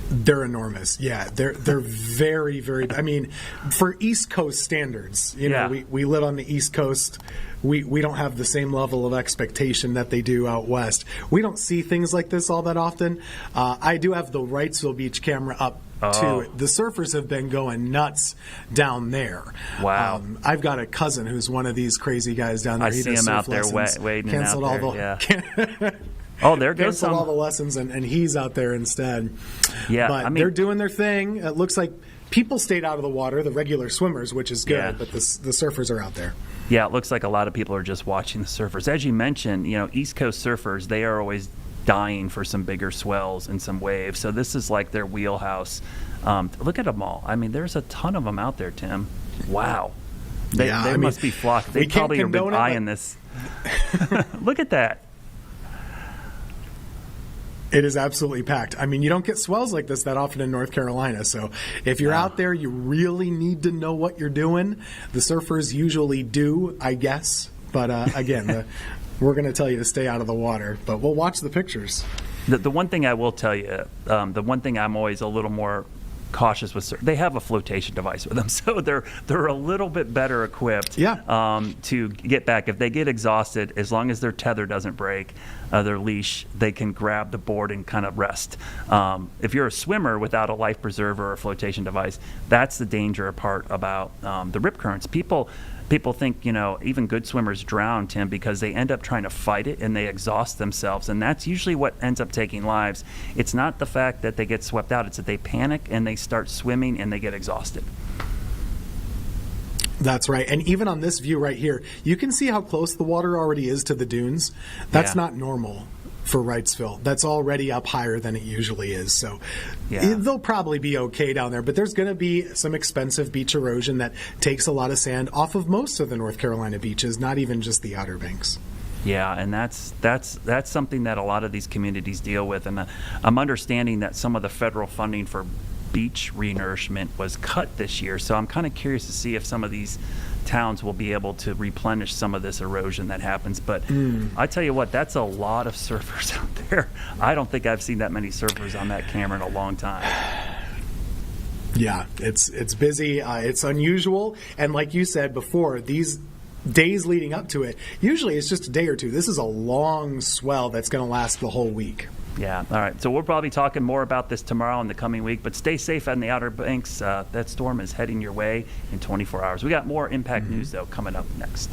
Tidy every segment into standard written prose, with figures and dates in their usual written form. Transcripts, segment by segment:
They're enormous. Yeah, they're very, very. I mean, for East Coast standards, we live on the East Coast. We don't have the same level of expectation that they do out west. We don't see things like this all that often. I do have the Wrightsville Beach camera up too. The surfers have been going nuts down there. Wow. I've got a cousin who's one of these crazy guys down there. I see him out there wading canceled out all there. the Oh, there goes canceled all the lessons, and he's out there instead. Yeah, but they're doing their thing. It looks like people stayed out of the water, the regular swimmers, which is good, but the surfers are out there. Yeah, it looks like a lot of people are just watching the surfers. As you mentioned, East Coast surfers, they are always dying for some bigger swells and some waves. So this is like their wheelhouse. Look at them all. I mean, there's a ton of them out there, Tim. Wow. They must be flocked. They probably have been eyeing this. Look at that. It is absolutely packed. I mean, you don't get swells like this that often in North Carolina. So if you're out there, you really need to know what you're doing. The surfers usually do, I guess. But again, we're going to tell you to stay out of the water. But we'll watch the pictures. The one thing I will tell you, the one thing I'm always a little more cautious with, they have a flotation device with them, so they're a little bit better equipped to get back. If they get exhausted, as long as their tether doesn't break, their leash, they can grab the board and kind of rest. If you're a swimmer without a life preserver or a flotation device, that's the danger part about the rip currents. People think, even good swimmers drown, Tim, because they end up trying to fight it and they exhaust themselves. And that's usually what ends up taking lives. It's not the fact that they get swept out. It's that they panic and they start swimming and they get exhausted. That's right. And even on this view right here, you can see how close the water already is to the dunes. That's not normal for Wrightsville. That's already up higher than it usually is. So they'll probably be okay down there. But there's going to be some expensive beach erosion that takes a lot of sand off of most of the North Carolina beaches, not even just the Outer Banks. Yeah, and that's something that a lot of these communities deal with. And I'm understanding that some of the federal funding for beach renourishment was cut this year. So I'm kind of curious to see if some of these towns will be able to replenish some of this erosion that happens. But I tell you what, that's a lot of surfers out there. I don't think I've seen that many surfers on that camera in a long time. Yeah, it's busy. It's unusual. And like you said before, these days leading up to it, usually it's just a day or two. This is a long swell that's going to last the whole week. Yeah. All right. So we'll probably be talking more about this tomorrow in the coming week, but stay safe on the Outer Banks. That storm is heading your way in 24 hours. We got more impact news, though, coming up next.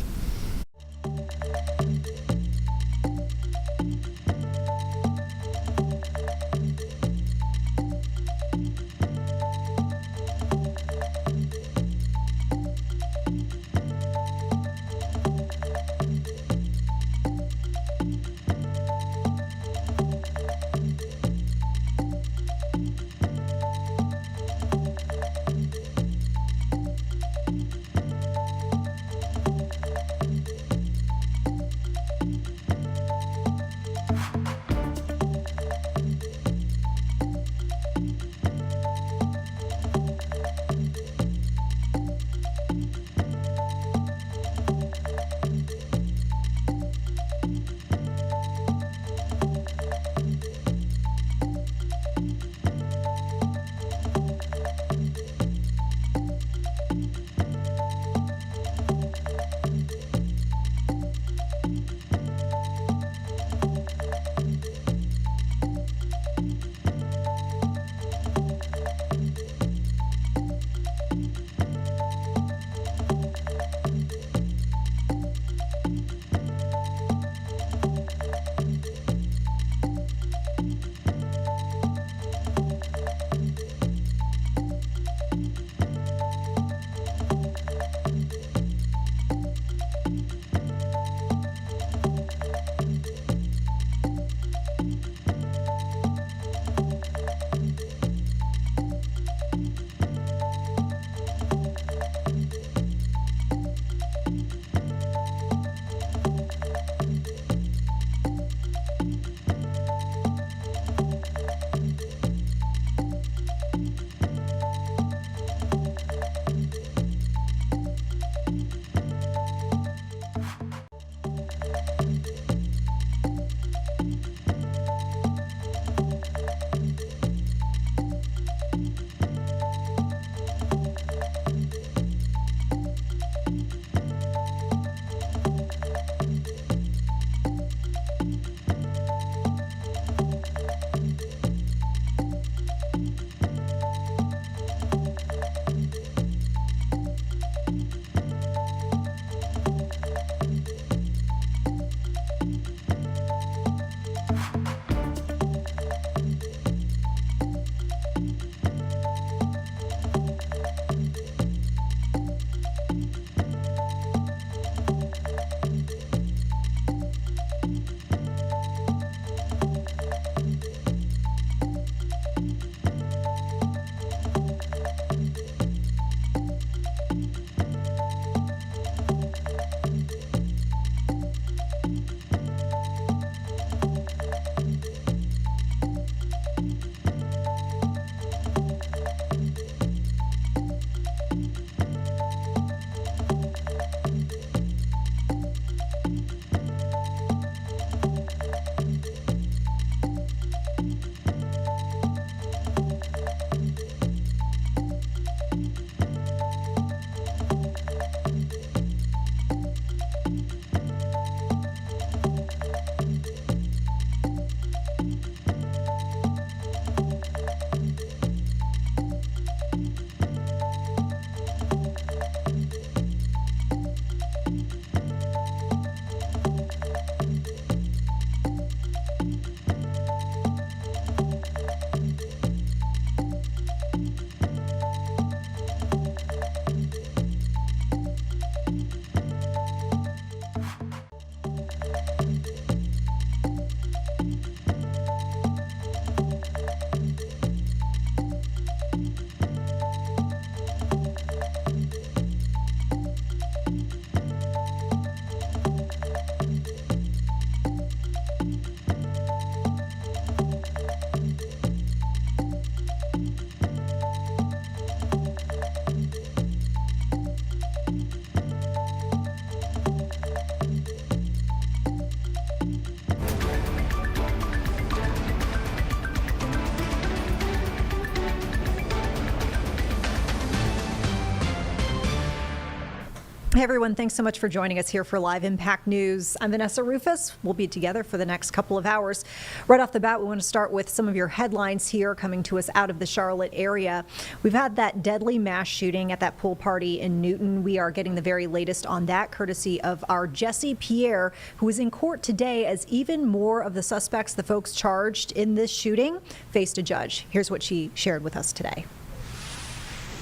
Hey everyone, thanks so much for joining us here for Live Impact News. I'm Vanessa Rufus. We'll be together for the next couple of hours. Right off the bat, we want to start with some of your headlines here coming to us out of the Charlotte area. We've had that deadly mass shooting at that pool party in Newton. We are getting the very latest on that courtesy of our Jesse Pierre, who is in court today as even more of the suspects, the folks charged in this shooting, faced a judge. Here's what she shared with us today.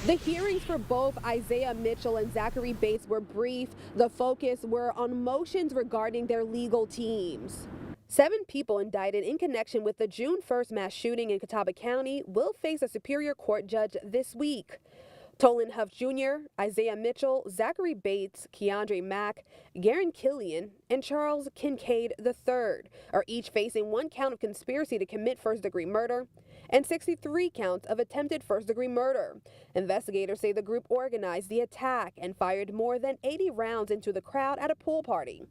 The hearings for both Isaiah Mitchell and Zachary Bates were brief. The focus were on motions regarding their legal teams. 7 people indicted in connection with the June 1st mass shooting in Catawba County will face a Superior Court judge this week. Tolan Huff Jr., Isaiah Mitchell, Zachary Bates, Keandre Mack, Garen Killian, and Charles Kincaid III are each facing 1 count of conspiracy to commit first-degree murder and 63 counts of attempted first-degree murder. Investigators say the group organized the attack and fired more than 80 rounds into the crowd at a pool party.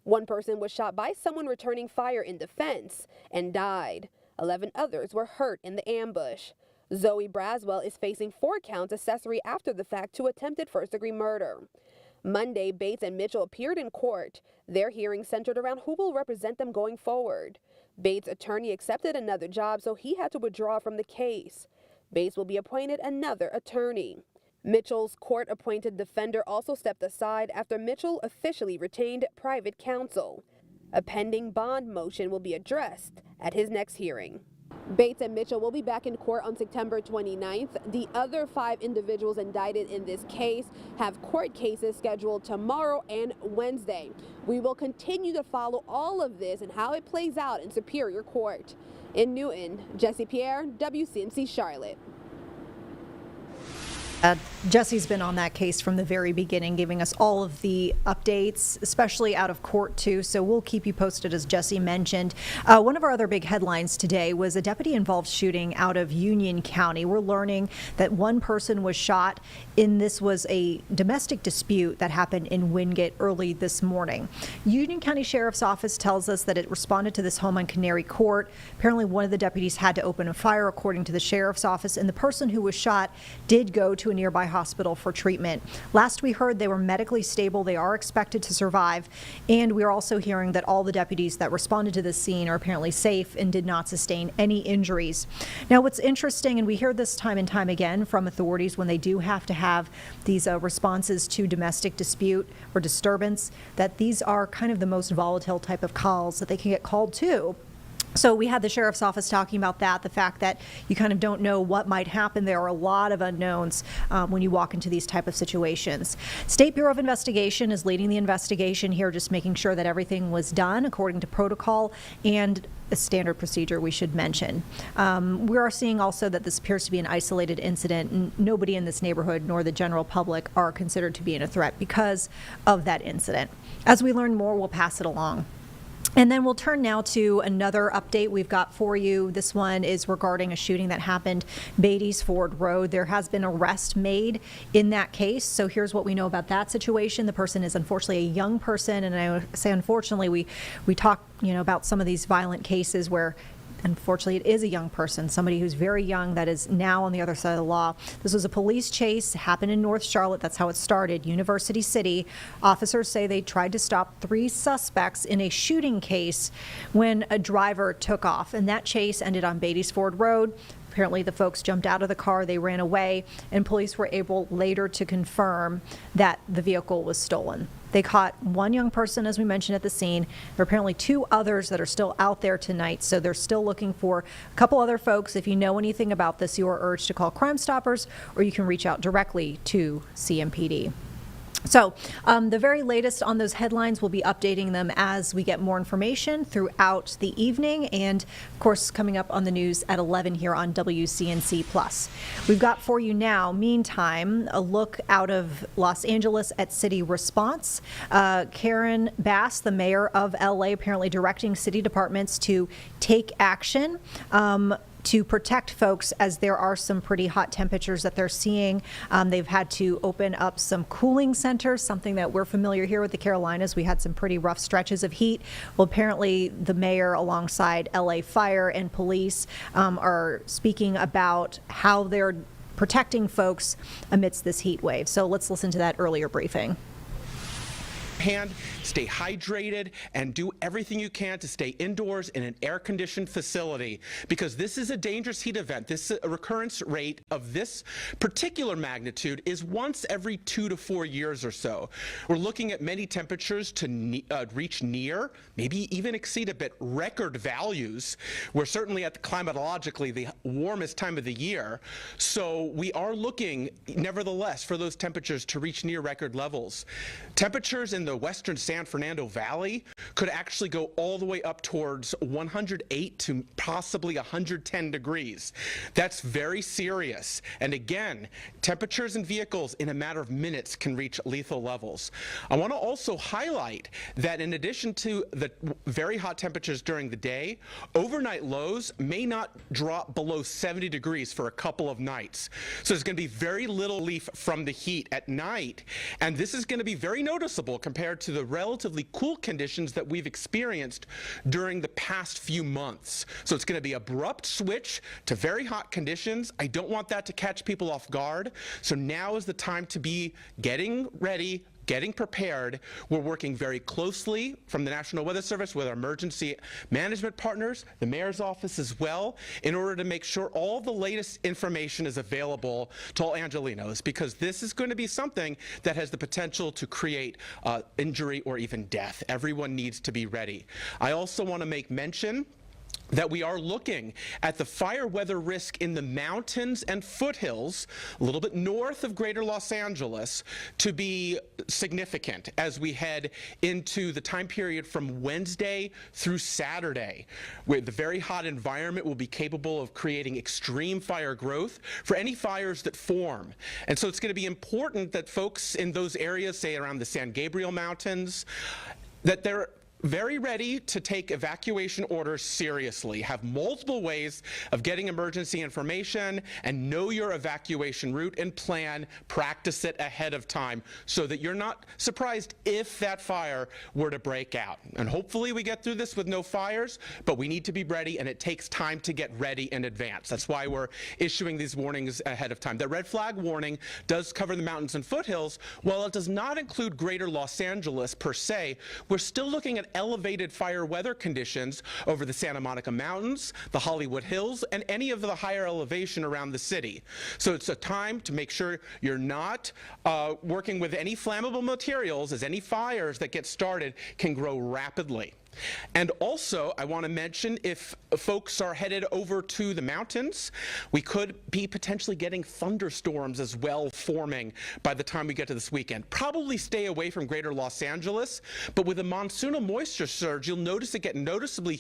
1 person was shot by someone returning fire in defense and died. 11 others were hurt in the ambush. Zoe Braswell is facing 4 counts accessory after the fact to attempted first-degree murder. Monday, Bates and Mitchell appeared in court. Their hearing centered around who will represent them going forward. Bates' attorney accepted another job, so he had to withdraw from the case. Bates will be appointed another attorney. Mitchell's court-appointed defender also stepped aside after Mitchell officially retained private counsel. A pending bond motion will be addressed at his next hearing. Bates and Mitchell will be back in court on September 29th. The other 5 individuals indicted in this case have court cases scheduled tomorrow and Wednesday. We will continue to follow all of this and how it plays out in Superior Court. In Newton, Jesse Pierre, WCNC Charlotte. Jesse's been on that case from the very beginning, giving us all of the updates, especially out of court too. So we'll keep you posted, as Jesse mentioned. One of our other big headlines today was a deputy-involved shooting out of Union County. We're learning that 1 person was shot this was a domestic dispute that happened in Wingate early this morning. Union County Sheriff's Office tells us that it responded to this home on Canary Court. Apparently one of the deputies had to open a fire, according to the Sheriff's Office, and the person who was shot did go to a nearby hospital for treatment. Last we heard, they were medically stable. They are expected to survive. And we're also hearing that all the deputies that responded to this scene are apparently safe and did not sustain any injuries. Now, what's interesting, and we hear this time and time again from authorities when they do have to have these responses to domestic dispute or disturbance, that these are kind of the most volatile type of calls that they can get called to. So we had the Sheriff's Office talking about that, the fact that you kind of don't know what might happen. There are a lot of unknowns when you walk into these type of situations. State Bureau of Investigation is leading the investigation here, just making sure that everything was done according to protocol and a standard procedure, we should mention. We are seeing also that this appears to be an isolated incident, and nobody in this neighborhood nor the general public are considered to be in a threat because of that incident. As we learn more, we'll pass it along. And then we'll turn now to another update we've got for you. This one is regarding a shooting that happened Beatties Ford Road. There has been arrest made in that case. So here's what we know about that situation. The person is unfortunately a young person, and I say unfortunately, we talk about some of these violent cases where unfortunately it is a young person, somebody who's very young that is now on the other side of the law. This was a police chase, happened in North Charlotte. That's how it started, University City. Officers say they tried to stop 3 suspects in a shooting case when a driver took off, and that chase ended on Beatties Ford Road. Apparently the folks jumped out of the car, they ran away, and police were able later to confirm that the vehicle was stolen. They caught 1 young person, as we mentioned, at the scene. There are apparently 2 others that are still out there tonight, so they're still looking for a couple other folks. If you know anything about this, you are urged to call Crime Stoppers, or you can reach out directly to CMPD. So the very latest on those headlines, we'll be updating them as we get more information throughout the evening, and of course coming up on the news at 11 here on WCNC Plus. We've got for you now, meantime, a look out of Los Angeles at city response. Karen Bass, the mayor of LA, apparently directing city departments to take action to protect folks, as there are some pretty hot temperatures that they're seeing. They've had to open up some cooling centers, something that we're familiar here with the Carolinas. We had some pretty rough stretches of heat. Well, apparently the mayor, alongside LA Fire and police, are speaking about how they're protecting folks amidst this heat wave. So let's listen to that earlier briefing. hand, stay hydrated, and do everything you can to stay indoors in an air-conditioned facility, because this is a dangerous heat event. This recurrence rate of this particular magnitude is once every 2 to 4 years or so. We're looking at many temperatures to reach near, maybe even exceed a bit, record values. We're certainly at climatologically the warmest time of the year, so we are looking, nevertheless, for those temperatures to reach near record levels. Temperatures in the western San Fernando Valley could actually go all the way up towards 108 to possibly 110 degrees. That's very serious. And again, temperatures in vehicles in a matter of minutes can reach lethal levels. I want to also highlight that in addition to the very hot temperatures during the day, overnight lows may not drop below 70 degrees for a couple of nights. So there's going to be very little relief from the heat at night, and this is going to be very noticeable compared to the relatively cool conditions that we've experienced during the past few months. So it's going to be an abrupt switch to very hot conditions. I don't want that to catch people off guard. So now is the time to be getting ready, getting prepared. We're working very closely from the National Weather Service with our emergency management partners, the mayor's office as well, in order to make sure all the latest information is available to all Angelenos, because this is going to be something that has the potential to create injury or even death. Everyone needs to be ready. I also want to make mention that we are looking at the fire weather risk in the mountains and foothills, a little bit north of greater Los Angeles, to be significant as we head into the time period from Wednesday through Saturday, where the very hot environment will be capable of creating extreme fire growth for any fires that form. And so it's going to be important that folks in those areas, say around the San Gabriel Mountains, that they're very ready to take evacuation orders seriously, have multiple ways of getting emergency information, and know your evacuation route and plan, practice it ahead of time so that you're not surprised if that fire were to break out. And hopefully we get through this with no fires, but we need to be ready, and it takes time to get ready in advance. That's why we're issuing these warnings ahead of time. The red flag warning does cover the mountains and foothills. While it does not include greater Los Angeles per se, we're still looking at elevated fire weather conditions over the Santa Monica Mountains, the Hollywood Hills, and any of the higher elevation around the city. So it's a time to make sure you're not working with any flammable materials, as any fires that get started can grow rapidly. And also, I want to mention, if folks are headed over to the mountains, we could be potentially getting thunderstorms as well forming by the time we get to this weekend. Probably stay away from greater Los Angeles, but with a monsoonal moisture surge, you'll notice it get noticeably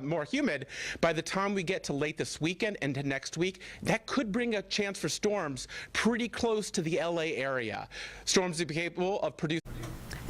more humid by the time we get to late this weekend and to next week. That could bring a chance for storms pretty close to the LA area. Storms will be capable of producing.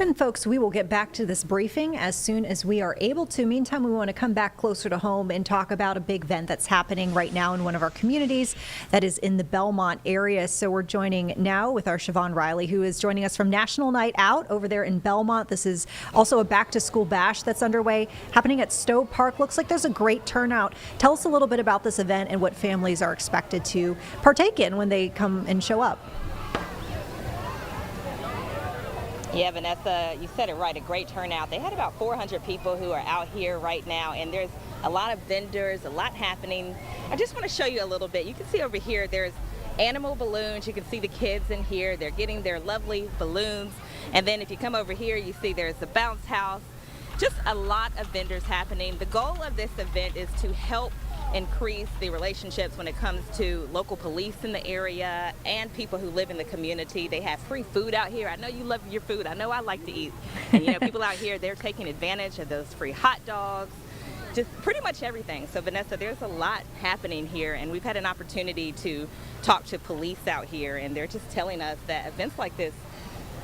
And folks, we will get back to this briefing as soon as we are able to. Meantime, we want to come back closer to home and talk about a big event that's happening right now in one of our communities that is in the Belmont area. So we're joining now with our Siobhan Riley, who is joining us from National Night Out over there in Belmont. This is also a back-to-school bash that's underway, happening at Stowe Park. Looks like there's a great turnout. Tell us a little bit about this event and what families are expected to partake in when they come and show up. Yeah, Vanessa, you said it right, a great turnout. They had about 400 people who are out here right now, and there's a lot of vendors, a lot happening. I just want to show you a little bit. You can see over here, there's animal balloons. You can see the kids in here. They're getting their lovely balloons. And then if you come over here, you see there's a bounce house. Just a lot of vendors happening. The goal of this event is to help increase the relationships when it comes to local police in the area and people who live in the community. They have free food out here. I know you love your food. I know I like to eat. And you know, people out here, they're taking advantage of those free hot dogs, just pretty much everything. So Vanessa, there's a lot happening here, and we've had an opportunity to talk to police out here, and they're just telling us that events like this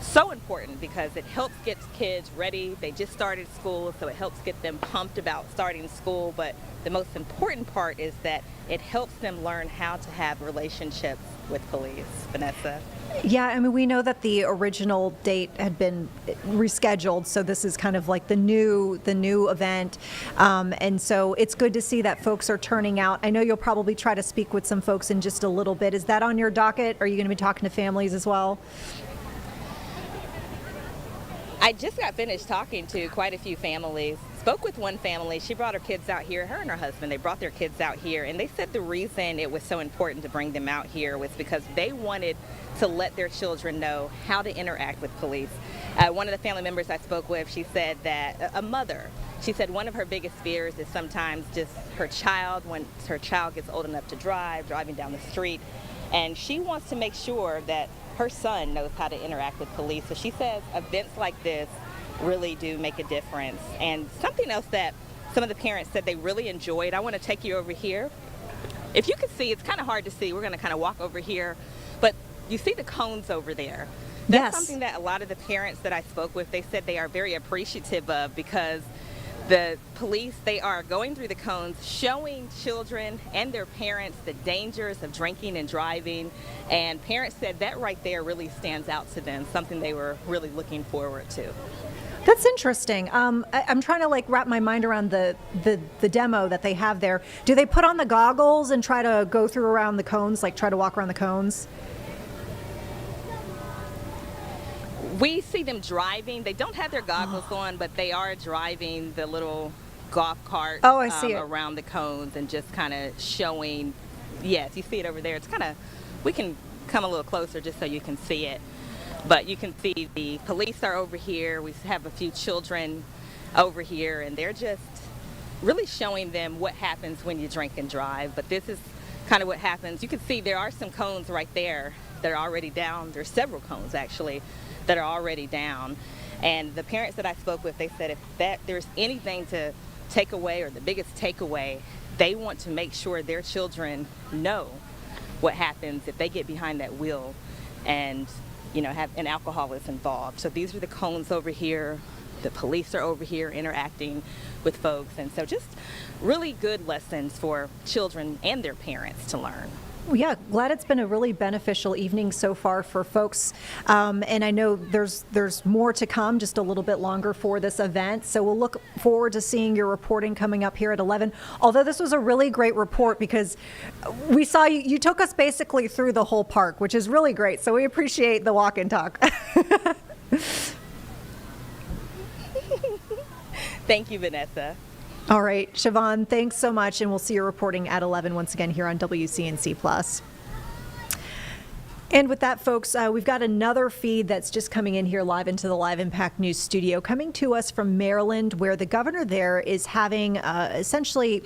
so important because it helps get kids ready. They just started school, so it helps get them pumped about starting school. But the most important part is that it helps them learn how to have relationships with police. Vanessa? Yeah, I mean, we know that the original date had been rescheduled, so this is kind of like the new event, and so it's good to see that folks are turning out. I know you'll probably try to speak with some folks in just a little bit. Is that on your docket? Are you going to be talking to families as well? I just got finished talking to quite a few families. Spoke with one family. She brought her kids out here, her and her husband, they brought their kids out here, and they said the reason it was so important to bring them out here was because they wanted to let their children know how to interact with police. One of the family members I spoke with, she said that a mother, she said one of her biggest fears is sometimes just her child, when her child gets old enough to drive, driving down the street, and she wants to make sure that her son knows how to interact with police. So she says events like this really do make a difference. And something else that some of the parents said they really enjoyed, I want to take you over here. If you can see, it's kind of hard to see. We're going to kind of walk over here, but you see the cones over there. That's something that a lot of the parents that I spoke with, they said they are very appreciative of, because the police, they are going through the cones, showing children and their parents the dangers of drinking and driving. And parents said that right there really stands out to them, something they were really looking forward to. That's interesting. I'm trying to wrap my mind around the demo that they have there. Do they put on the goggles and try to go through around the cones, try to walk around the cones? We see them driving. They don't have their goggles on, but they are driving the little golf cart around the cones and just kind of showing. Yes, you see it over there. It's kind of, we can come a little closer just so you can see it. But you can see the police are over here. We have a few children over here, and they're just really showing them what happens when you drink and drive. But this is kind of what happens. You can see there are some cones right there that are already down. There's several cones actually that are already down. And the parents that I spoke with, they said if there's anything to take away, or the biggest takeaway, they want to make sure their children know what happens if they get behind that wheel and and alcohol is involved. So these are the cones over here. The police are over here interacting with folks. And so just really good lessons for children and their parents to learn. Well, yeah, glad it's been a really beneficial evening so far for folks. And I know there's more to come, just a little bit longer for this event. So we'll look forward to seeing your reporting coming up here at 11. Although this was a really great report, because we saw you took us basically through the whole park, which is really great. So we appreciate the walk and talk. Thank you, Vanessa. All right, Siobhan, thanks so much, and we'll see your reporting at 11 once again here on WCNC+. And with that, folks, we've got another feed that's just coming in here live into the Live Impact News studio, coming to us from Maryland, where the governor there is having essentially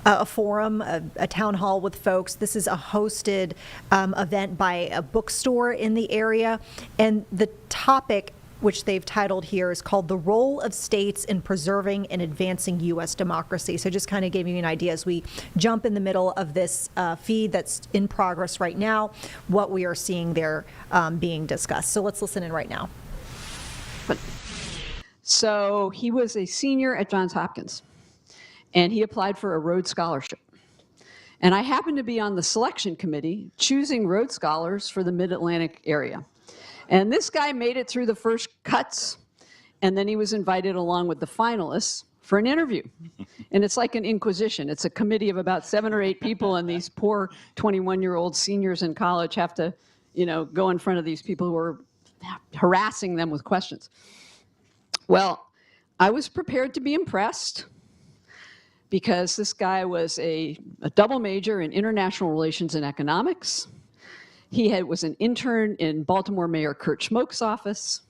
a forum, a town hall with folks. This is a hosted event by a bookstore in the area, and the topic, which they've titled here, is called "The Role of States in Preserving and Advancing U.S. Democracy." So just kind of giving you an idea as we jump in the middle of this feed that's in progress right now, what we are seeing there being discussed. So let's listen in right now. So he was a senior at Johns Hopkins, and he applied for a Rhodes Scholarship. And I happened to be on the selection committee choosing Rhodes Scholars for the Mid-Atlantic area. And this guy made it through the first cuts, and then he was invited along with the finalists for an interview. And it's like an inquisition. It's a committee of about 7 or 8 people, and these poor 21-year-old seniors in college have to, go in front of these people who are harassing them with questions. Well, I was prepared to be impressed, because this guy was a double major in international relations and economics. He was an intern in Baltimore Mayor Kurt Schmoke's office.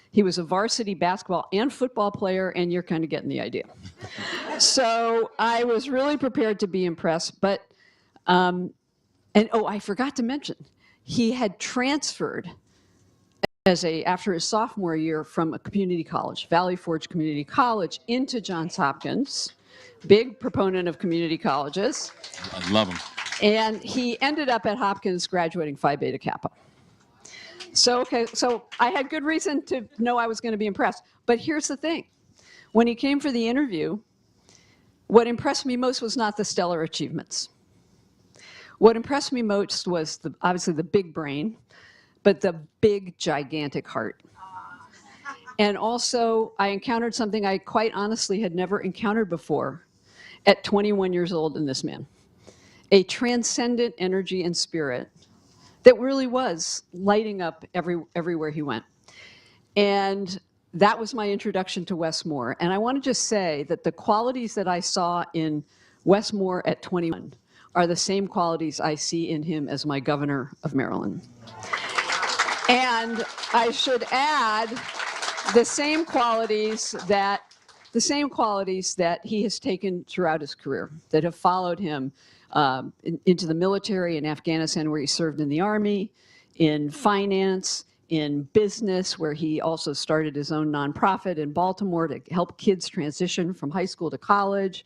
He was a varsity basketball and football player, and you're kind of getting the idea. So I was really prepared to be impressed, but, I forgot to mention, he had transferred after his sophomore year from a community college, Valley Forge Community College, into Johns Hopkins, big proponent of community colleges. I love him. And he ended up at Hopkins graduating Phi Beta Kappa. So I had good reason to know I was going to be impressed. But here's the thing. When he came for the interview, what impressed me most was not the stellar achievements. What impressed me most was obviously the big brain, but the big, gigantic heart. And also, I encountered something I quite honestly had never encountered before at 21 years old in this man. A transcendent energy and spirit that really was lighting up everywhere he went. And that was my introduction to Wes Moore. And I want to just say that the qualities that I saw in Wes Moore at 21 are the same qualities I see in him as my governor of Maryland. And I should add the same qualities that he has taken throughout his career, that have followed him into the military in Afghanistan, where he served in the Army, in finance, in business, where he also started his own nonprofit in Baltimore to help kids transition from high school to college,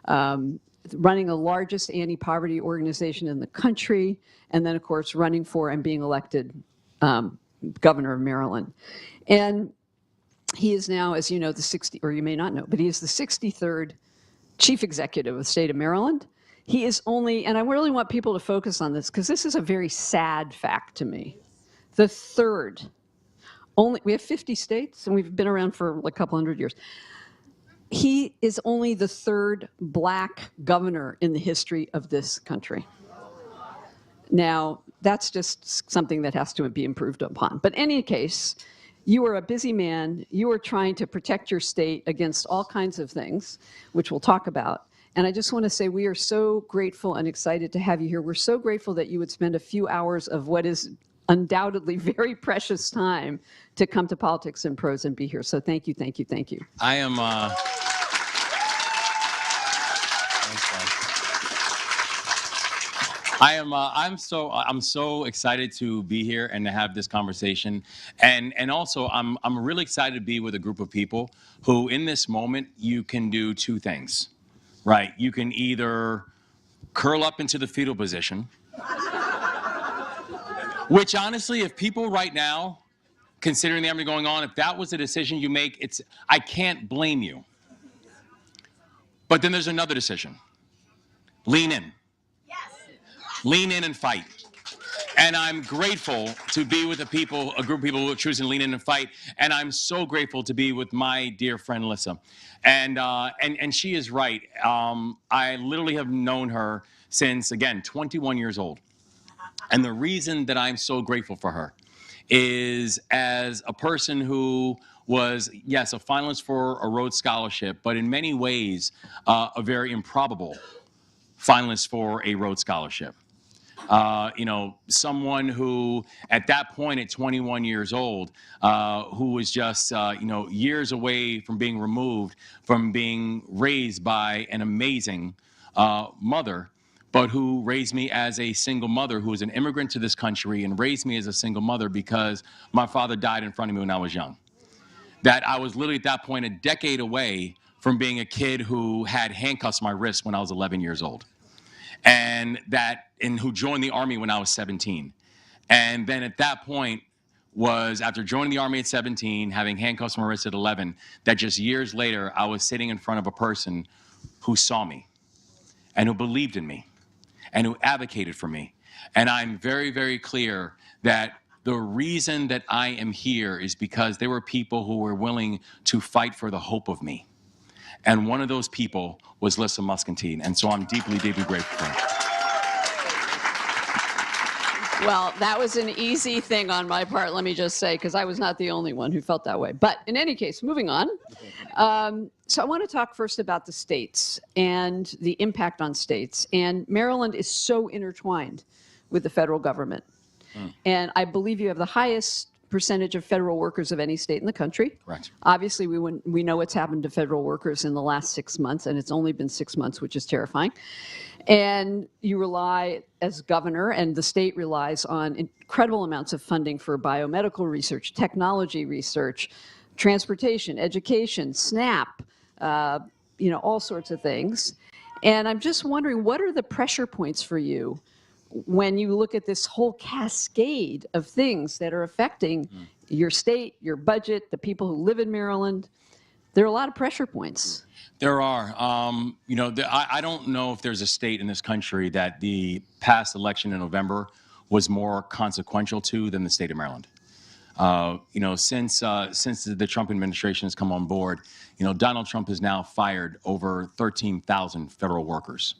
running the largest anti-poverty organization in the country, and then, of course, running for and being elected governor of Maryland. And he is now, as you know, or you may not know, but he is the 63rd chief executive of the state of Maryland. He is only, and I really want people to focus on this because this is a very sad fact to me, the third. We have 50 states and we've been around for a couple hundred years. He is only the third black governor in the history of this country. Now, that's just something that has to be improved upon. But in any case, you are a busy man. You are trying to protect your state against all kinds of things, which we'll talk about. And I just want to say we are so grateful and excited to have you here. We're so grateful that you would spend a few hours of what is undoubtedly very precious time to come to Politics and Prose and be here. So thank you, thank you, thank you. I am I'm so excited to be here and to have this conversation, and also I'm really excited to be with a group of people who, in this moment, you can do two things, right? You can either curl up into the fetal position, which honestly, if people right now, considering everything going on, if that was the decision you make, I can't blame you. But then there's another decision: lean in. Lean in and fight. And I'm grateful to be with a group of people who are choosing to lean in and fight. And I'm so grateful to be with my dear friend, Lissa. And she is right. I literally have known her since, again, 21 years old. And the reason that I'm so grateful for her is, as a person who was, yes, a finalist for a Rhodes Scholarship, but in many ways, a very improbable finalist for a Rhodes Scholarship. Someone who, at that point, at 21 years old, who was just, years away from being removed, from being raised by an amazing mother, but who raised me as a single mother, who was an immigrant to this country and raised me as a single mother because my father died in front of me when I was young. That I was literally, at that point, a decade away from being a kid who had handcuffs on my wrist when I was 11 years old. And who joined the Army when I was 17. And then at that point was, after joining the Army at 17, having handcuffs on my wrist at 11, that just years later, I was sitting in front of a person who saw me and who believed in me and who advocated for me. And I'm very, very clear that the reason that I am here is because there were people who were willing to fight for the hope of me. And one of those people was Lissa Muscantine. And so I'm deeply, deeply grateful for her. Well, that was an easy thing on my part, let me just say, because I was not the only one who felt that way. But in any case, moving on. So I want to talk first about the states and the impact on states. And Maryland is so intertwined with the federal government. And I believe you have the highest percentage of federal workers of any state in the country. Correct. Obviously, we know what's happened to federal workers in the last 6 months, and it's only been 6 months, which is terrifying. And you rely, as governor, and the state relies on incredible amounts of funding for biomedical research, technology research, transportation, education, SNAP, all sorts of things. And I'm just wondering, what are the pressure points for you when you look at this whole cascade of things that are affecting your state, your budget, the people who live in Maryland? There are a lot of pressure points. There are. I don't know if there's a state in this country that the past election in November was more consequential to than the state of Maryland. Since the Trump administration has come on board, Donald Trump has now fired over 13,000 federal workers.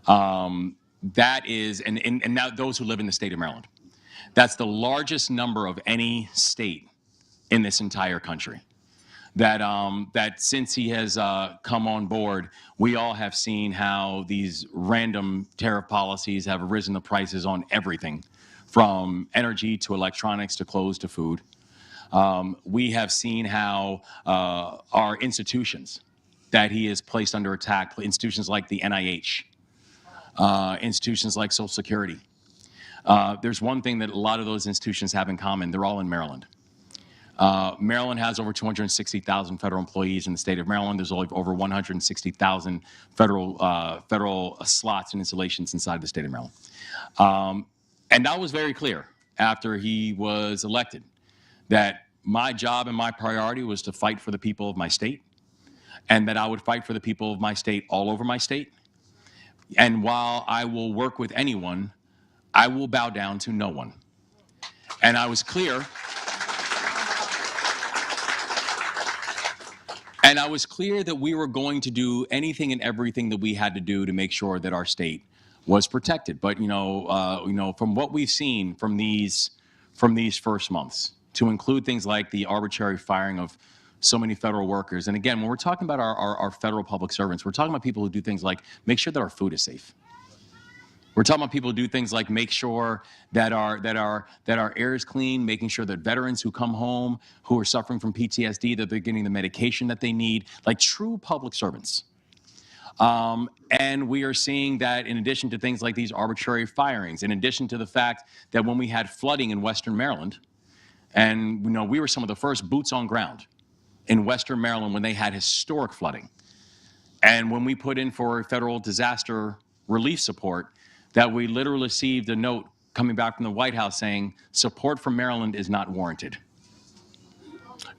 That is, and now those who live in the state of Maryland. That's the largest number of any state in this entire country. that since he has come on board, we all have seen how these random tariff policies have risen the prices on everything, from energy to electronics to clothes to food. We have seen how our institutions that he has placed under attack, institutions like the NIH, institutions like Social Security. There's one thing that a lot of those institutions have in common. They're all in Maryland. Maryland has over 260,000 federal employees in the state of Maryland. There's only over 160,000 federal slots and installations inside the state of Maryland. And that was very clear after he was elected, that my job and my priority was to fight for the people of my state, and that I would fight for the people of my state all over my state. And while I will work with anyone, I will bow down to no one. And I was clear. And I was clear that we were going to do anything and everything that we had to do to make sure that our state was protected. But from what we've seen from these first months, to include things like the arbitrary firing of so many federal workers. And again, when we're talking about our federal public servants, we're talking about people who do things like make sure that our food is safe. We're talking about people who do things like make sure that our air is clean, making sure that veterans who come home who are suffering from PTSD, that they're getting the medication that they need, like true public servants. And we are seeing that in addition to things like these arbitrary firings, in addition to the fact that when we had flooding in Western Maryland, and we were some of the first boots on ground in Western Maryland when they had historic flooding. And when we put in for federal disaster relief support, that we literally received a note coming back from the White House saying support from Maryland is not warranted.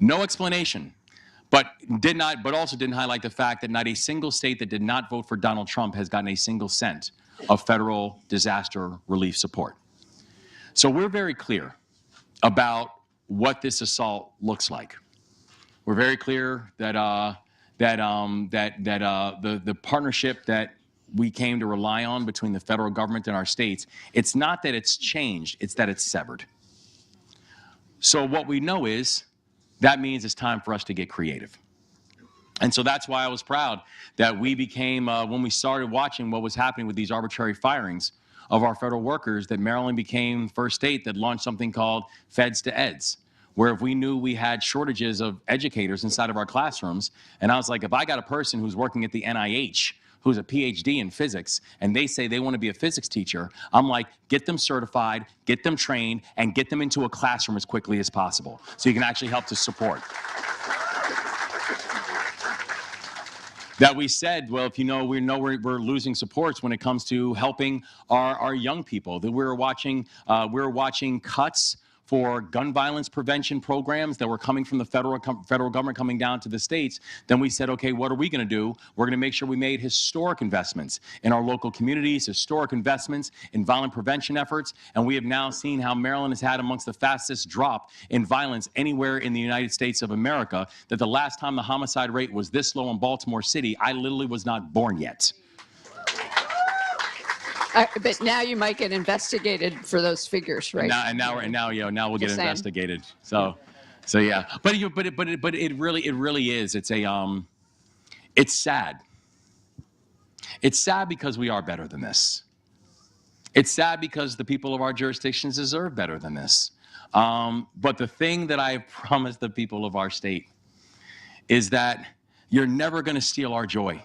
No explanation, but also didn't highlight the fact that not a single state that did not vote for Donald Trump has gotten a single cent of federal disaster relief support. So we're very clear about what this assault looks like. We're very clear that the partnership that we came to rely on between the federal government and our states, it's not that it's changed, it's that it's severed. So what we know is that means it's time for us to get creative. And so that's why I was proud that we became, when we started watching what was happening with these arbitrary firings of our federal workers, that Maryland became the first state that launched something called Feds to Eds, where if we knew we had shortages of educators inside of our classrooms, and I was like, if I got a person who's working at the NIH, who's a PhD in physics, and they say they want to be a physics teacher, I'm like, get them certified, get them trained, and get them into a classroom as quickly as possible so you can actually help to support. That we said, well, if we're losing supports when it comes to helping our young people, that we're watching cuts for gun violence prevention programs that were coming from the federal government coming down to the states. Then we said, okay, what are we going to do? We're going to make sure we made historic investments in our local communities, historic investments in violent prevention efforts, and we have now seen how Maryland has had amongst the fastest drop in violence anywhere in the United States of America, that the last time the homicide rate was this low in Baltimore City, I literally was not born yet. But now you might get investigated for those figures, right? Now we'll get investigated. So yeah. But it really is. It's sad. It's sad because we are better than this. It's sad because the people of our jurisdictions deserve better than this. But the thing that I have promised the people of our state is that you're never going to steal our joy.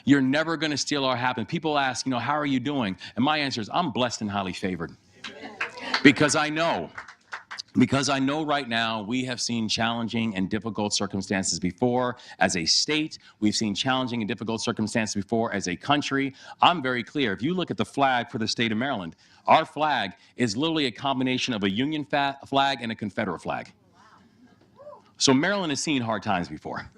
You're never going to steal our happiness. People ask, how are you doing? And my answer is, I'm blessed and highly favored. Because I know right now we have seen challenging and difficult circumstances before as a state. We've seen challenging and difficult circumstances before as a country. I'm very clear. If you look at the flag for the state of Maryland, our flag is literally a combination of a Union flag and a Confederate flag. So Maryland has seen hard times before.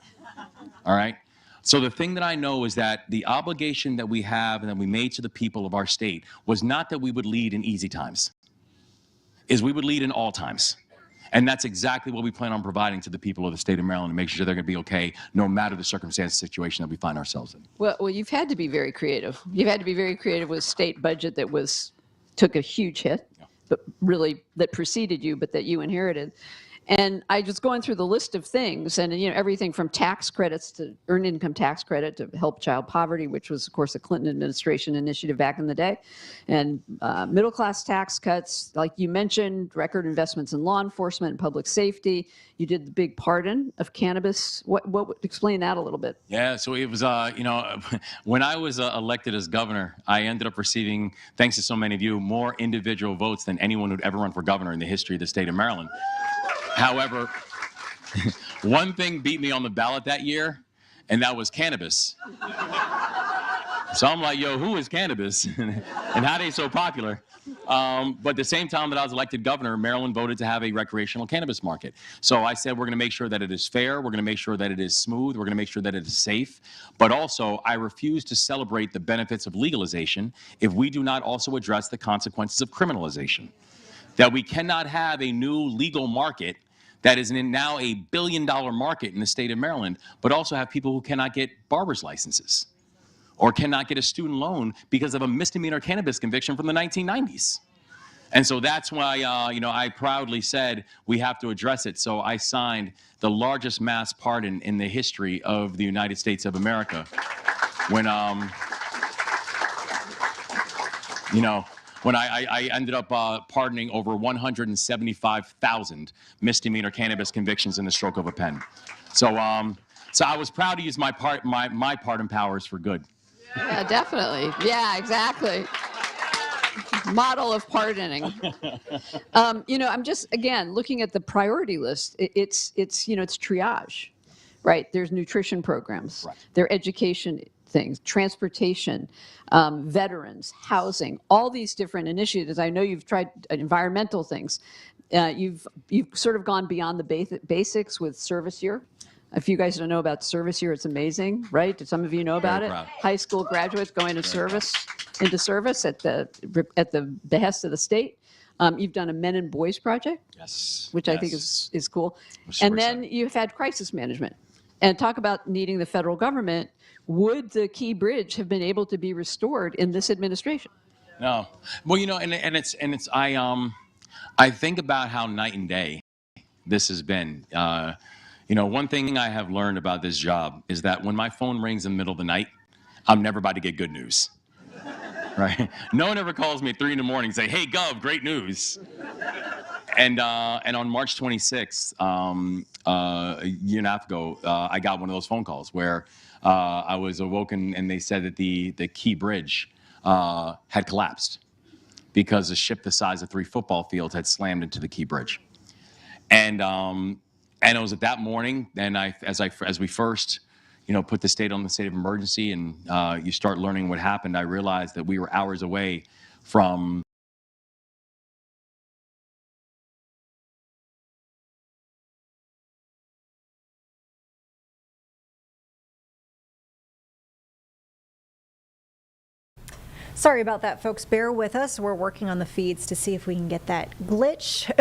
All right? So the thing that I know is that the obligation that we have and that we made to the people of our state was not that we would lead in easy times, is we would lead in all times. And that's exactly what we plan on providing to the people of the state of Maryland to make sure they're going to be okay no matter the circumstance situation that we find ourselves in. Well, you've had to be very creative. You've had to be very creative with a state budget that took a huge hit, but really that preceded you, but that you inherited. And I just going through the list of things, and everything from tax credits to earned income tax credit to help child poverty, which was, of course, a Clinton administration initiative back in the day, and middle class tax cuts, like you mentioned, record investments in law enforcement and public safety. You did the big pardon of cannabis. What explain that a little bit? Yeah, so it was, when I was elected as governor, I ended up receiving, thanks to so many of you, more individual votes than anyone who'd ever run for governor in the history of the state of Maryland. However, one thing beat me on the ballot that year, and that was cannabis. So I'm like, yo, who is cannabis? And how are they so popular? But at the same time that I was elected governor, Maryland voted to have a recreational cannabis market. So I said, we're going to make sure that it is fair. We're going to make sure that it is smooth. We're going to make sure that it is safe. But also, I refuse to celebrate the benefits of legalization if we do not also address the consequences of criminalization. That we cannot have a new legal market that is now a billion-dollar market in the state of Maryland, but also have people who cannot get barber's licenses or cannot get a student loan because of a misdemeanor cannabis conviction from the 1990s. And so that's why, I proudly said we have to address it. So I signed the largest mass pardon in the history of the United States of America when, when I ended up pardoning over 175,000 misdemeanor cannabis convictions in the stroke of a pen. So I was proud to use my pardon powers for good. Yeah, definitely. Yeah, exactly. Model of pardoning. I'm just, again, looking at the priority list. It's triage, right? There's nutrition programs. Right. There are education things, transportation, veterans, housing, all these different initiatives. I know you've tried environmental things. You've sort of gone beyond the basics with service year. If you guys don't know about service year, it's amazing, right? Did some of you know about it? High school graduates going into service at the behest of the state. You've done a Men and Boys project, yes, which I think is cool. And then you've had crisis management. And talk about needing the federal government. Would the Key Bridge have been able to be restored in this administration? No. Well, I think about how night and day this has been. One thing I have learned about this job is that when my phone rings in the middle of the night, I'm never about to get good news. Right? No one ever calls me at 3 in the morning and say, "Hey, Gov, great news." And on March 26th, a year and a half ago, I got one of those phone calls where I was awoken and they said that the Key Bridge had collapsed because a ship the size of 3 football fields had slammed into the Key Bridge. And it was at that morning, and as we first, put the state on the state of emergency, and you start learning what happened, I realized that we were hours away from Sorry about that, folks. Bear with us. We're working on the feeds to see if we can get that glitch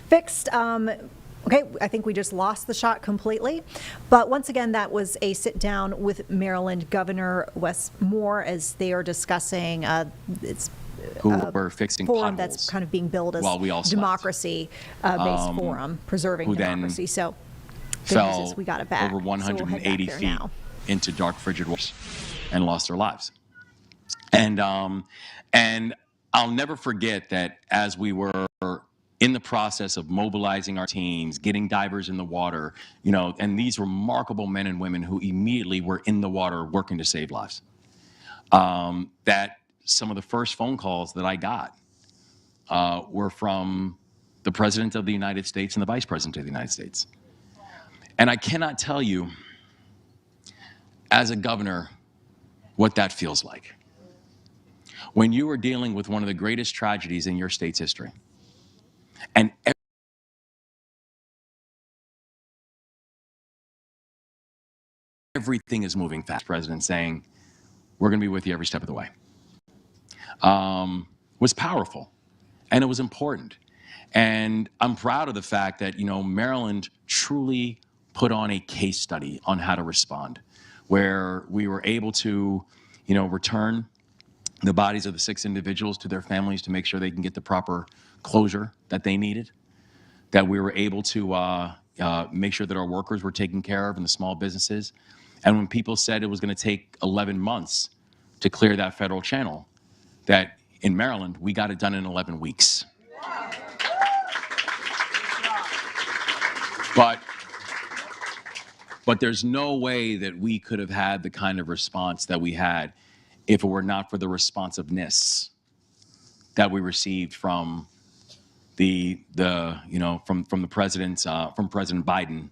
fixed. Okay, I think we just lost the shot completely. But once again, that was a sit down with Maryland Governor Wes Moore as they are discussing we're fixing forum potholes that's kind of being billed as democracy-based forum, preserving democracy. So good news is we got it back. Over 180 so feet now. into dark, frigid waters and lost their lives. And I'll never forget that as we were in the process of mobilizing our teams, getting divers in the water, and these remarkable men and women who immediately were in the water working to save lives, that some of the first phone calls that I got were from the President of the United States and the Vice President of the United States. And I cannot tell you, as a governor, what that feels like. When you are dealing with one of the greatest tragedies in your state's history, and everything is moving fast, President saying, "We're going to be with you every step of the way," was powerful, and it was important. And I'm proud of the fact that, Maryland truly put on a case study on how to respond, where we were able to, return the bodies of the 6 individuals to their families to make sure they can get the proper closure that they needed, that we were able to make sure that our workers were taken care of and the small businesses. And when people said it was going to take 11 months to clear that federal channel, that in Maryland, we got it done in 11 weeks. But there's no way that we could have had the kind of response that we had if it were not for the responsiveness that we received from from the president's from President Biden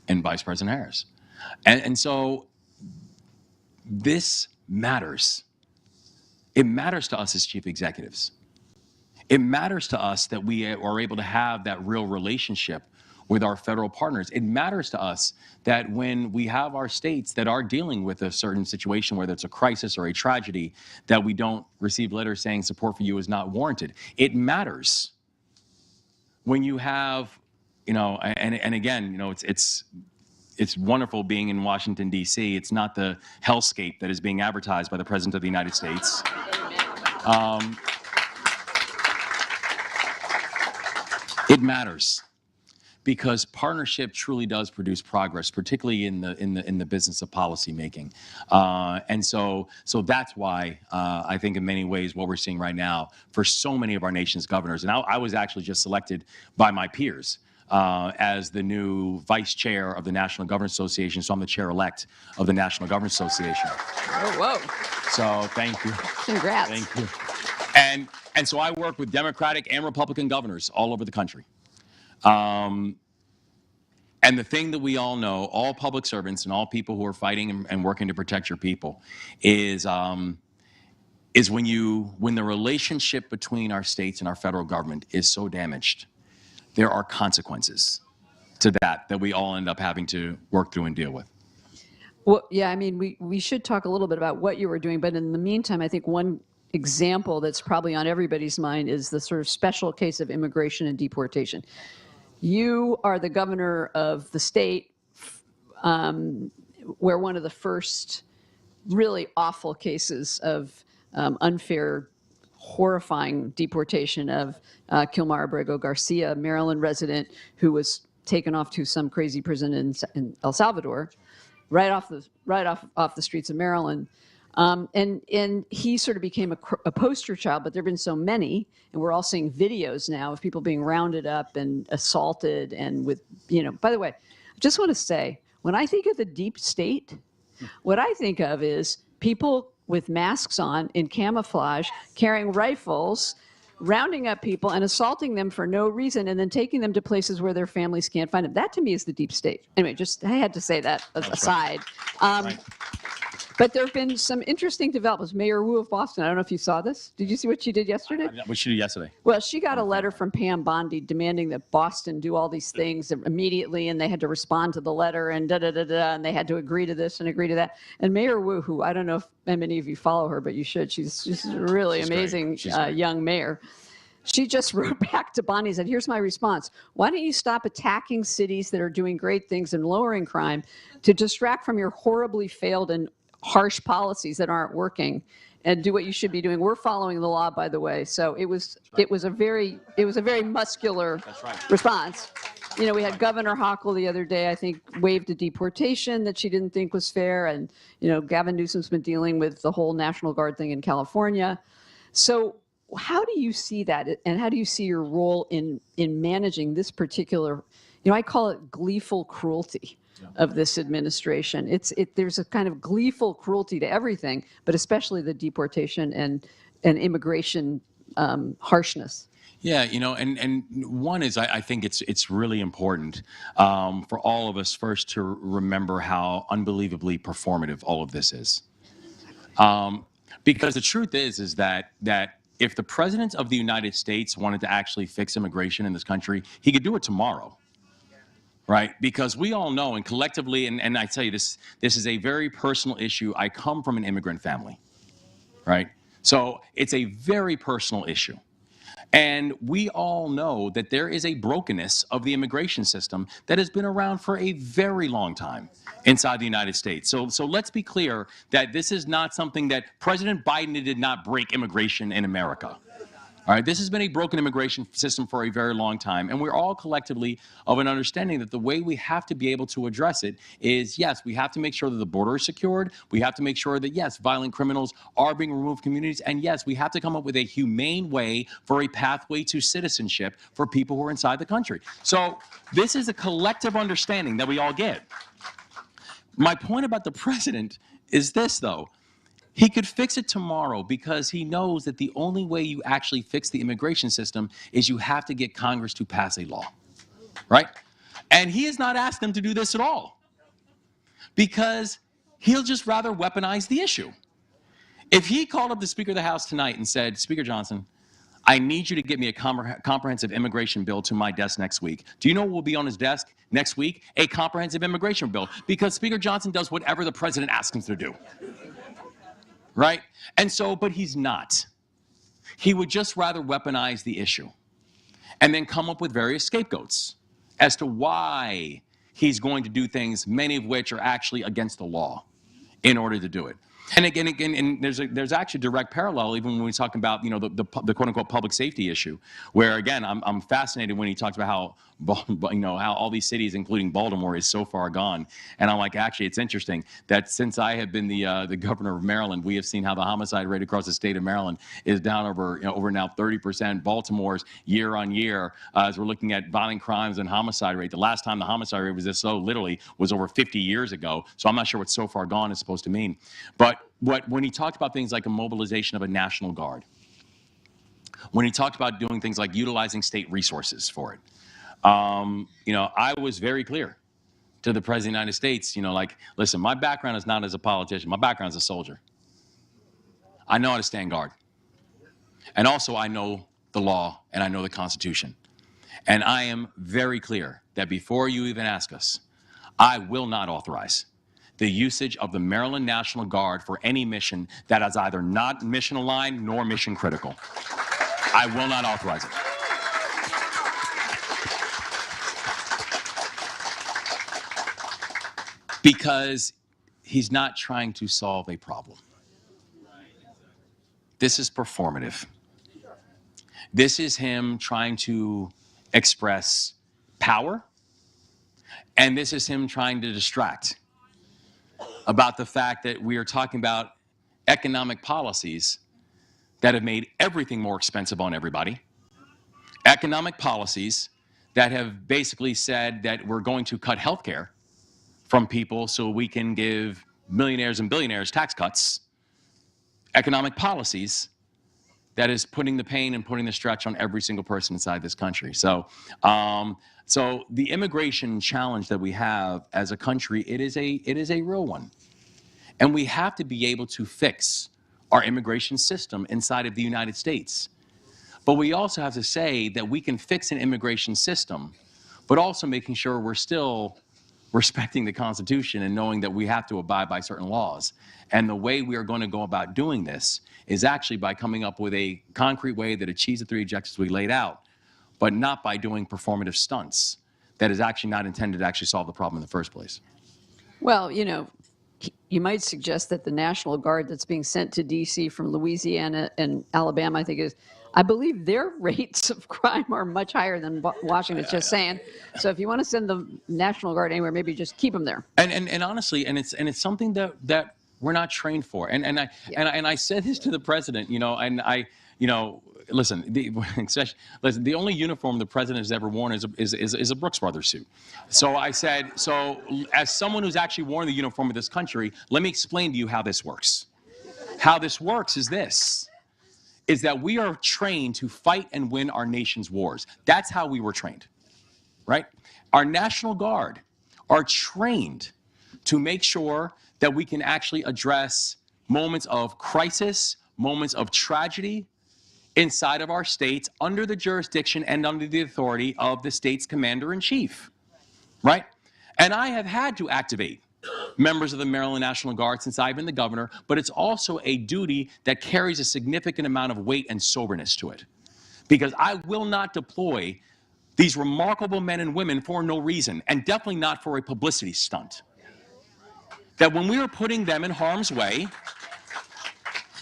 and Vice President Harris. And so this matters. It matters to us as chief executives. It matters to us that we are able to have that real relationship with our federal partners. It matters to us that when we have our states that are dealing with a certain situation, whether it's a crisis or a tragedy, that we don't receive letters saying support for you is not warranted. It matters when you have, and again, it's wonderful being in Washington, D.C. It's not the hellscape that is being advertised by the President of the United States. It matters because partnership truly does produce progress, particularly in the business of policy making. And so that's why I think in many ways what we're seeing right now for so many of our nation's governors, and I was actually just selected by my peers as the new vice chair of the National Governors Association. So I'm the chair-elect of the National Governors Association. Oh, whoa. So thank you. Congrats. Thank you. And so I work with Democratic and Republican governors all over the country. And the thing that we all know, all public servants and all people who are fighting and working to protect your people, is when the relationship between our states and our federal government is so damaged, there are consequences to that we all end up having to work through and deal with. Well, yeah, I mean, we should talk a little bit about what you were doing, but in the meantime, I think one example that's probably on everybody's mind is the sort of special case of immigration and deportation. You are the governor of the state where one of the first really awful cases of unfair, horrifying deportation of Kilmar Abrego Garcia, a Maryland resident who was taken off to some crazy prison in El Salvador, right off the streets of Maryland. And he sort of became a poster child, but there have been so many, and we're all seeing videos now of people being rounded up and assaulted and with, by the way, I just want to say, when I think of the deep state, what I think of is people with masks on in camouflage, carrying rifles, rounding up people and assaulting them for no reason and then taking them to places where their families can't find them. That to me is the deep state. Anyway, I had to say that aside. Right. But there have been some interesting developments. Mayor Wu of Boston, I don't know if you saw this. Did you see what she did yesterday? What she did yesterday? Well, she got a letter from Pam Bondi demanding that Boston do all these things immediately, and they had to respond to the letter, and and they had to agree to this and agree to that. And Mayor Wu, who I don't know if many of you follow her, but you should. She's a really amazing young mayor. She just wrote back to Bondi and said, here's my response. Why don't you stop attacking cities that are doing great things and lowering crime to distract from your horribly failed and harsh policies that aren't working, and do what you should be doing. We're following the law, by the way. So it was a very muscular response. We had Governor Hochul the other day, I think, waived a deportation that she didn't think was fair, and Gavin Newsom's been dealing with the whole National Guard thing in California. So how do you see that, and how do you see your role in managing this particular, I call it gleeful cruelty of this administration? There's a kind of gleeful cruelty to everything, but especially the deportation and immigration harshness. Yeah, and one is I think it's really important for all of us first to remember how unbelievably performative all of this is, because the truth is that if the President of the United States wanted to actually fix immigration in this country, he could do it tomorrow. Right? Because we all know, and collectively, and I tell you, this is a very personal issue. I come from an immigrant family, right? So it's a very personal issue. And we all know that there is a brokenness of the immigration system that has been around for a very long time inside the United States. So let's be clear that this is not something that President Biden did not break immigration in America. All right, this has been a broken immigration system for a very long time, and we're all collectively of an understanding that the way we have to be able to address it is, yes, we have to make sure that the border is secured. We have to make sure that, yes, violent criminals are being removed from communities, and yes, we have to come up with a humane way for a pathway to citizenship for people who are inside the country. So this is a collective understanding that we all get. My point about the president is this, though. He could fix it tomorrow because he knows that the only way you actually fix the immigration system is you have to get Congress to pass a law, right? And he has not asked them to do this at all because he'll just rather weaponize the issue. If he called up the Speaker of the House tonight and said, Speaker Johnson, I need you to get me a comprehensive immigration bill to my desk next week. Do you know what will be on his desk next week? A comprehensive immigration bill, because Speaker Johnson does whatever the president asks him to do. Right? And so, but he's not. He would just rather weaponize the issue and then come up with various scapegoats as to why he's going to do things, many of which are actually against the law, in order to do it. And again, and there's actually a direct parallel even when we talk about, you know, the quote unquote public safety issue, where again I'm fascinated when he talks about how, you know, how all these cities, including Baltimore, is so far gone. And I'm like, actually, it's interesting that since I have been the governor of Maryland, we have seen how the homicide rate across the state of Maryland is down over now 30%. Baltimore's year on year, as we're looking at violent crimes and homicide rate. The last time the homicide rate was this low, literally, was over 50 years ago. So I'm not sure what so far gone is supposed to mean. But when he talked about things like a mobilization of a National Guard, when he talked about doing things like utilizing state resources for it, you know, I was very clear to the President of the United States, you know, like, listen, my background is not as a politician. My background is a soldier. I know how to stand guard. And also I know the law and I know the Constitution. And I am very clear that before you even ask us, I will not authorize the usage of the Maryland National Guard for any mission that is either not mission aligned nor mission critical. I will not authorize it. Because he's not trying to solve a problem. This is performative. This is him trying to express power, and this is him trying to distract about the fact that we are talking about economic policies that have made everything more expensive on everybody. Economic policies that have basically said that we're going to cut health care from people so we can give millionaires and billionaires tax cuts. Economic policies that is putting the pain and putting the stretch on every single person inside this country. So, so the immigration challenge that we have as a country, it is a real one. And we have to be able to fix our immigration system inside of the United States. But we also have to say that we can fix an immigration system, but also making sure we're still respecting the Constitution and knowing that we have to abide by certain laws. And the way we are going to go about doing this is actually by coming up with a concrete way that achieves the three objectives we laid out, but not by doing performative stunts that is actually not intended to actually solve the problem in the first place. Well, you know, you might suggest that the National Guard that's being sent to D.C. from Louisiana and Alabama, I believe their rates of crime are much higher than Washington's just saying. So if you want to send the National Guard anywhere, maybe just keep them there. And honestly, and it's something that we're not trained for. And I said this to the president, you know, and listen, the only uniform the president has ever worn is a Brooks Brothers suit. So I said, so as someone who's actually worn the uniform of this country, let me explain to you how this works. How this works is this, is that we are trained to fight and win our nation's wars. That's how we were trained, right? Our National Guard are trained to make sure that we can actually address moments of crisis, moments of tragedy, inside of our states under the jurisdiction and under the authority of the state's commander-in-chief, right? And I have had to activate members of the Maryland National Guard since I've been the governor, but it's also a duty that carries a significant amount of weight and soberness to it, because I will not deploy these remarkable men and women for no reason, and definitely not for a publicity stunt. That when we are putting them in harm's way,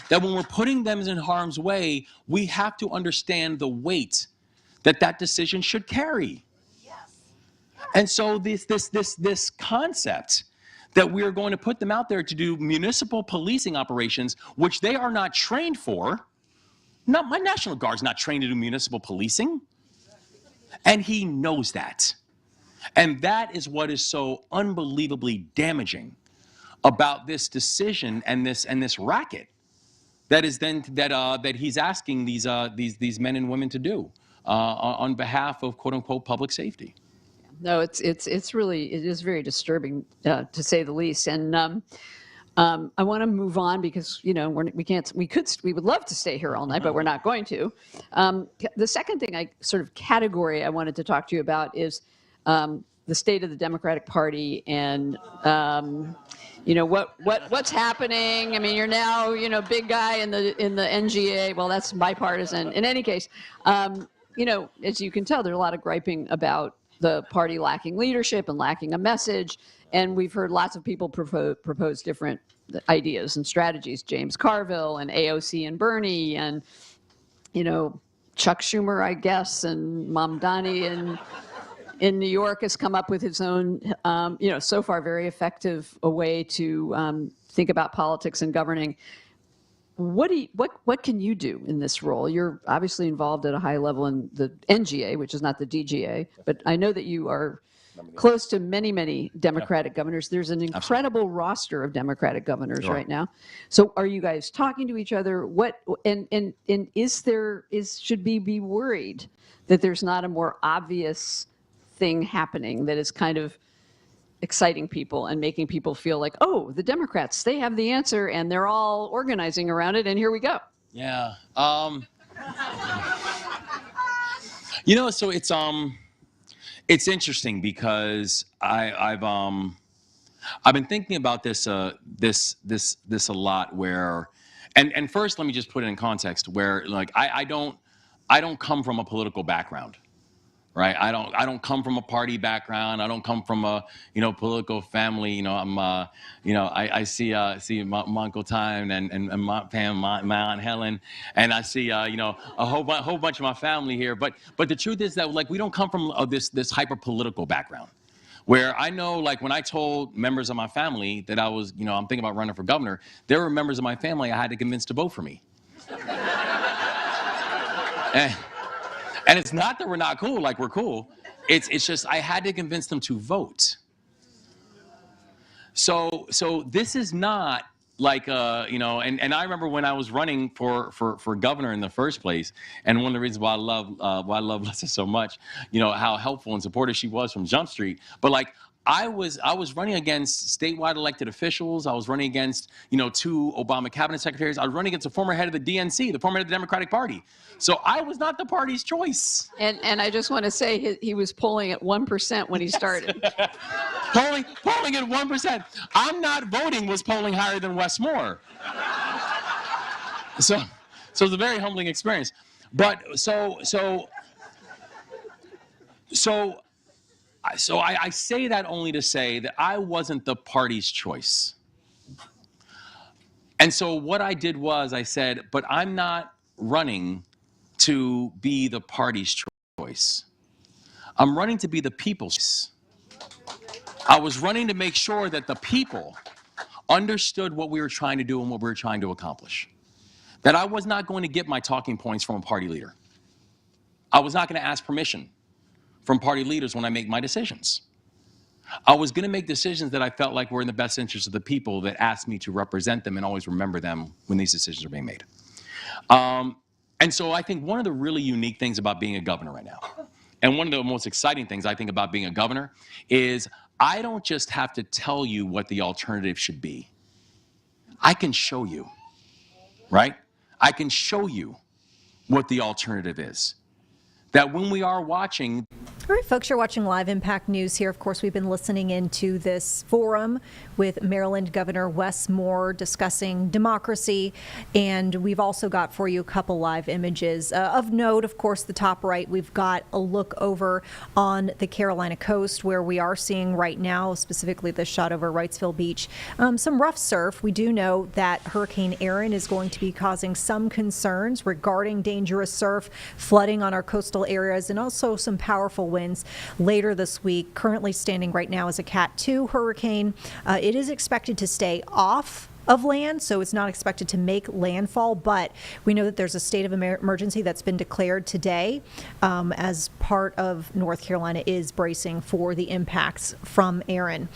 that when we're putting them in harm's way, we have to understand the weight that that decision should carry. And so this concept that we are going to put them out there to do municipal policing operations, which they are not trained for. Not my National Guard's not trained to do municipal policing. And he knows that. And that is what is so unbelievably damaging about this decision and this racket that is then that he's asking these men and women to do on behalf of quote unquote public safety. No, it is very disturbing to say the least. And I want to move on because we would love to stay here all night, but we're not going to. The second thing category I wanted to talk to you about is the state of the Democratic Party and what's happening. I mean, you're now big guy in the NGA. Well, that's bipartisan. In any case, as you can tell, there's a lot of griping about the party lacking leadership and lacking a message. And we've heard lots of people propose different ideas and strategies. James Carville and AOC and Bernie and, Chuck Schumer, I guess, and Mamdani in New York has come up with his own, so far very effective a way to think about politics and governing. What can you do in this role? You're obviously involved at a high level in the NGA, which is not the DGA, but I know that you are close to many, many Democratic governors. There's an incredible roster of Democratic governors right now. So are you guys talking to each other? Should we be worried that there's not a more obvious thing happening that is kind of exciting people and making people feel like, oh, the Democrats, they have the answer and they're all organizing around it and here we go? Yeah. So it's interesting because I've been thinking about this a lot where, and first let me just put it in context where I don't come from a political background. Right, I don't come from a party background. I don't come from a political family. I see my Uncle Time and my Aunt Helen, and I see a whole bunch of my family here. But the truth is that we don't come from this hyper political background, where I know when I told members of my family that I was I'm thinking about running for governor, there were members of my family I had to convince to vote for me. And it's not that we're not cool, we're cool. It's just I had to convince them to vote. So this is not and I remember when I was running for governor in the first place, and one of the reasons why I love Lisa so much, how helpful and supportive she was from Jump Street. But I was running against statewide elected officials. I was running against, 2 Obama cabinet secretaries. I was running against the former head of the DNC, the former head of the Democratic Party. So I was not the party's choice. And I just want to say he was polling at 1% when he started. polling at 1%. I'm not voting was polling higher than Wes Moore. So it's a very humbling experience. But so I say that only to say that I wasn't the party's choice. And so what I did was I said, but I'm not running to be the party's choice. I'm running to be the people's choice. I was running to make sure that the people understood what we were trying to do and what we were trying to accomplish. That I was not going to get my talking points from a party leader. I was not going to ask permission from party leaders when I make my decisions. I was going to make decisions that I felt like were in the best interest of the people that asked me to represent them and always remember them when these decisions are being made. And so I think one of the really unique things about being a governor right now, and one of the most exciting things I think about being a governor, is I don't just have to tell you what the alternative should be. I can show you, right? I can show you what the alternative is. That when we are watching All right, folks, you're watching Live Impact News here. Of course, we've been listening into this forum with Maryland Governor Wes Moore discussing democracy, and we've also got for you a couple live images. Of note, of course, the top right, we've got a look over on the Carolina coast where we are seeing right now, specifically the shot over Wrightsville Beach, some rough surf. We do know that Hurricane Erin is going to be causing some concerns regarding dangerous surf, flooding on our coastal areas, and also some powerful winds later this week. Currently standing right now as a Cat 2 hurricane. It is expected to stay off of land, so it's not expected to make landfall, but we know that there's a state of emergency that's been declared today as part of North Carolina is bracing for the impacts from Erin.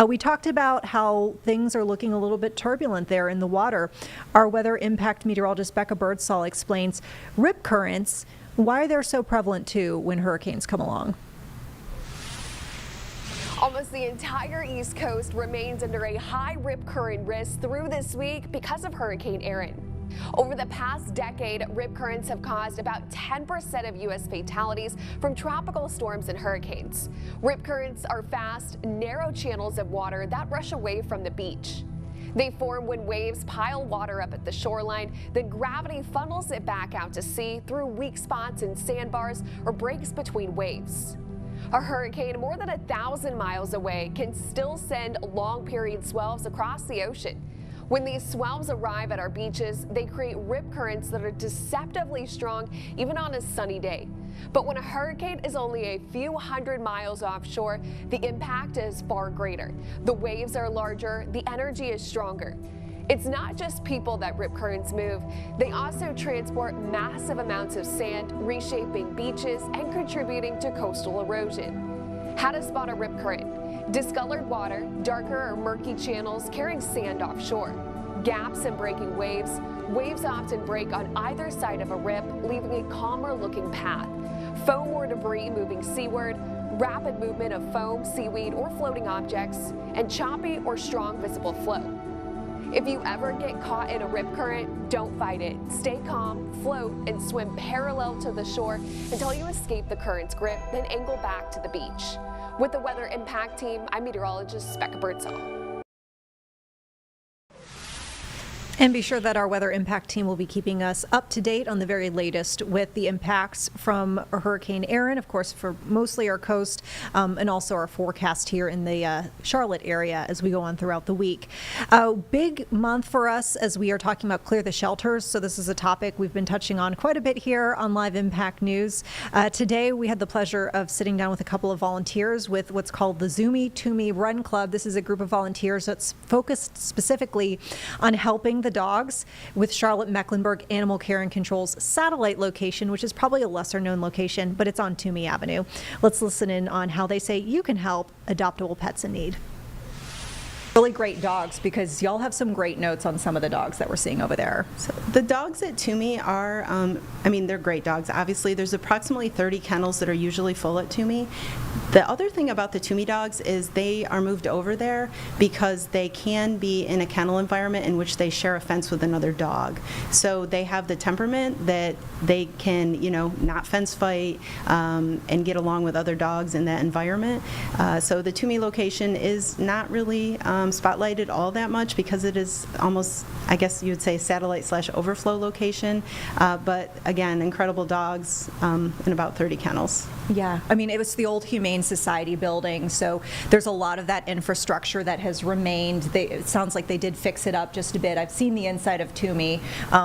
We talked about how things are looking a little bit turbulent there in the water. Our weather impact meteorologist Becca Birdsall explains rip currents, why they're so prevalent too when hurricanes come along. Almost the entire East Coast remains under a high rip current risk through this week because of Hurricane Erin. Over the past decade, rip currents have caused about 10% of U.S. fatalities from tropical storms and hurricanes. Rip currents are fast, narrow channels of water that rush away from the beach. They form when waves pile water up at the shoreline, then gravity funnels it back out to sea through weak spots in sandbars or breaks between waves. A hurricane more than 1,000 miles away can still send long period swells across the ocean. When these swells arrive at our beaches, they create rip currents that are deceptively strong even on a sunny day. But when a hurricane is only a few hundred miles offshore, the impact is far greater. The waves are larger, the energy is stronger. It's not just people that rip currents move. They also transport massive amounts of sand, reshaping beaches and contributing to coastal erosion. How to spot a rip current? Discolored water, darker or murky channels carrying sand offshore. Gaps in breaking waves. Waves often break on either side of a rip, leaving a calmer looking path. Foam or debris moving seaward. Rapid movement of foam, seaweed, or floating objects. And choppy or strong visible flow. If you ever get caught in a rip current, don't fight it. Stay calm, float, and swim parallel to the shore until you escape the current's grip, then angle back to the beach. With the Weather Impact Team, I'm meteorologist Becca Birdsall. And be sure that our Weather Impact Team will be keeping us up to date on the very latest with the impacts from Hurricane Erin, of course, for mostly our coast, and also our forecast here in the Charlotte area as we go on throughout the week. Big month for us as we are talking about Clear the Shelters. So this is a topic we've been touching on quite a bit here on Live Impact News. Today, we had the pleasure of sitting down with a couple of volunteers with what's called the Zoomy to Me Run Club. This is a group of volunteers that's focused specifically on helping the dogs with Charlotte Mecklenburg Animal Care and Control's satellite location, which is probably a lesser known location, but it's on Toomey Avenue. Let's listen in on how they say you can help adoptable pets in need. Really great dogs, because y'all have some great notes on some of the dogs that we're seeing over there. So the dogs at Toomey are, they're great dogs. Obviously, there's approximately 30 kennels that are usually full at Toomey. The other thing about the Toomey dogs is they are moved over there because they can be in a kennel environment in which they share a fence with another dog. So they have the temperament that they can, not fence fight and get along with other dogs in that environment. So the Toomey location is not really spotlighted all that much because it is almost, I guess you would say, satellite/overflow location. But again, incredible dogs and about 30 kennels. Yeah, it was the old Humane Society building, so there's a lot of that infrastructure that has remained. It sounds like they did fix it up just a bit. I've seen the inside of Toomey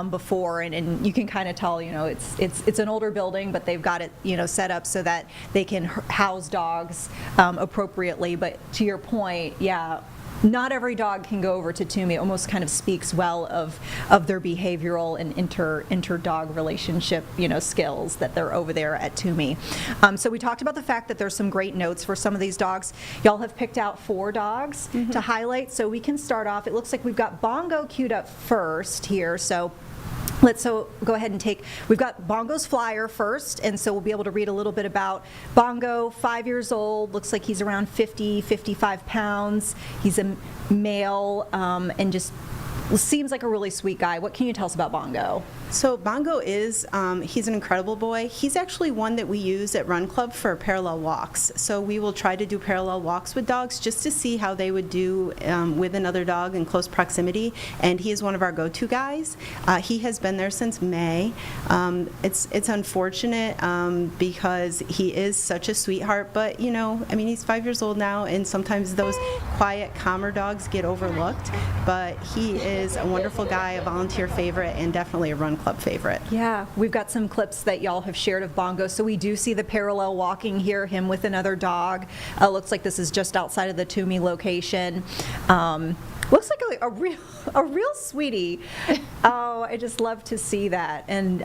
before, and you can kind of tell, it's an older building, but they've got it, set up so that they can house dogs appropriately. But to your point, yeah, not every dog can go over to Toomey. It almost kind of speaks well of their behavioral and inter-dog relationship, skills that they're over there at Toomey. So we talked about the fact that there's some great notes for some of these dogs. Y'all have picked out 4 dogs to highlight, so we can start off. It looks like we've got Bongo queued up first here, so let's go ahead and we've got Bongo's flyer first, and so we'll be able to read a little bit about Bongo, 5 years old, looks like he's around 55 pounds. He's a male, and just seems like a really sweet guy. What can you tell us about Bongo? So Bongo is, he's an incredible boy. He's actually one that we use at Run Club for parallel walks. So we will try to do parallel walks with dogs just to see how they would do with another dog in close proximity. And he is one of our go-to guys. He has been there since May. It's unfortunate because he is such a sweetheart, but you know, I mean, he's 5 years old now, and sometimes those quiet, calmer dogs get overlooked. But he is a wonderful guy, a volunteer favorite, and definitely a Run Club favorite. Yeah, we've got some clips that y'all have shared of Bongo. So we do see the parallel walking here, him with another dog. Looks like this is just outside of the Toomey location. Looks like a real sweetie. Oh, I just love to see that. And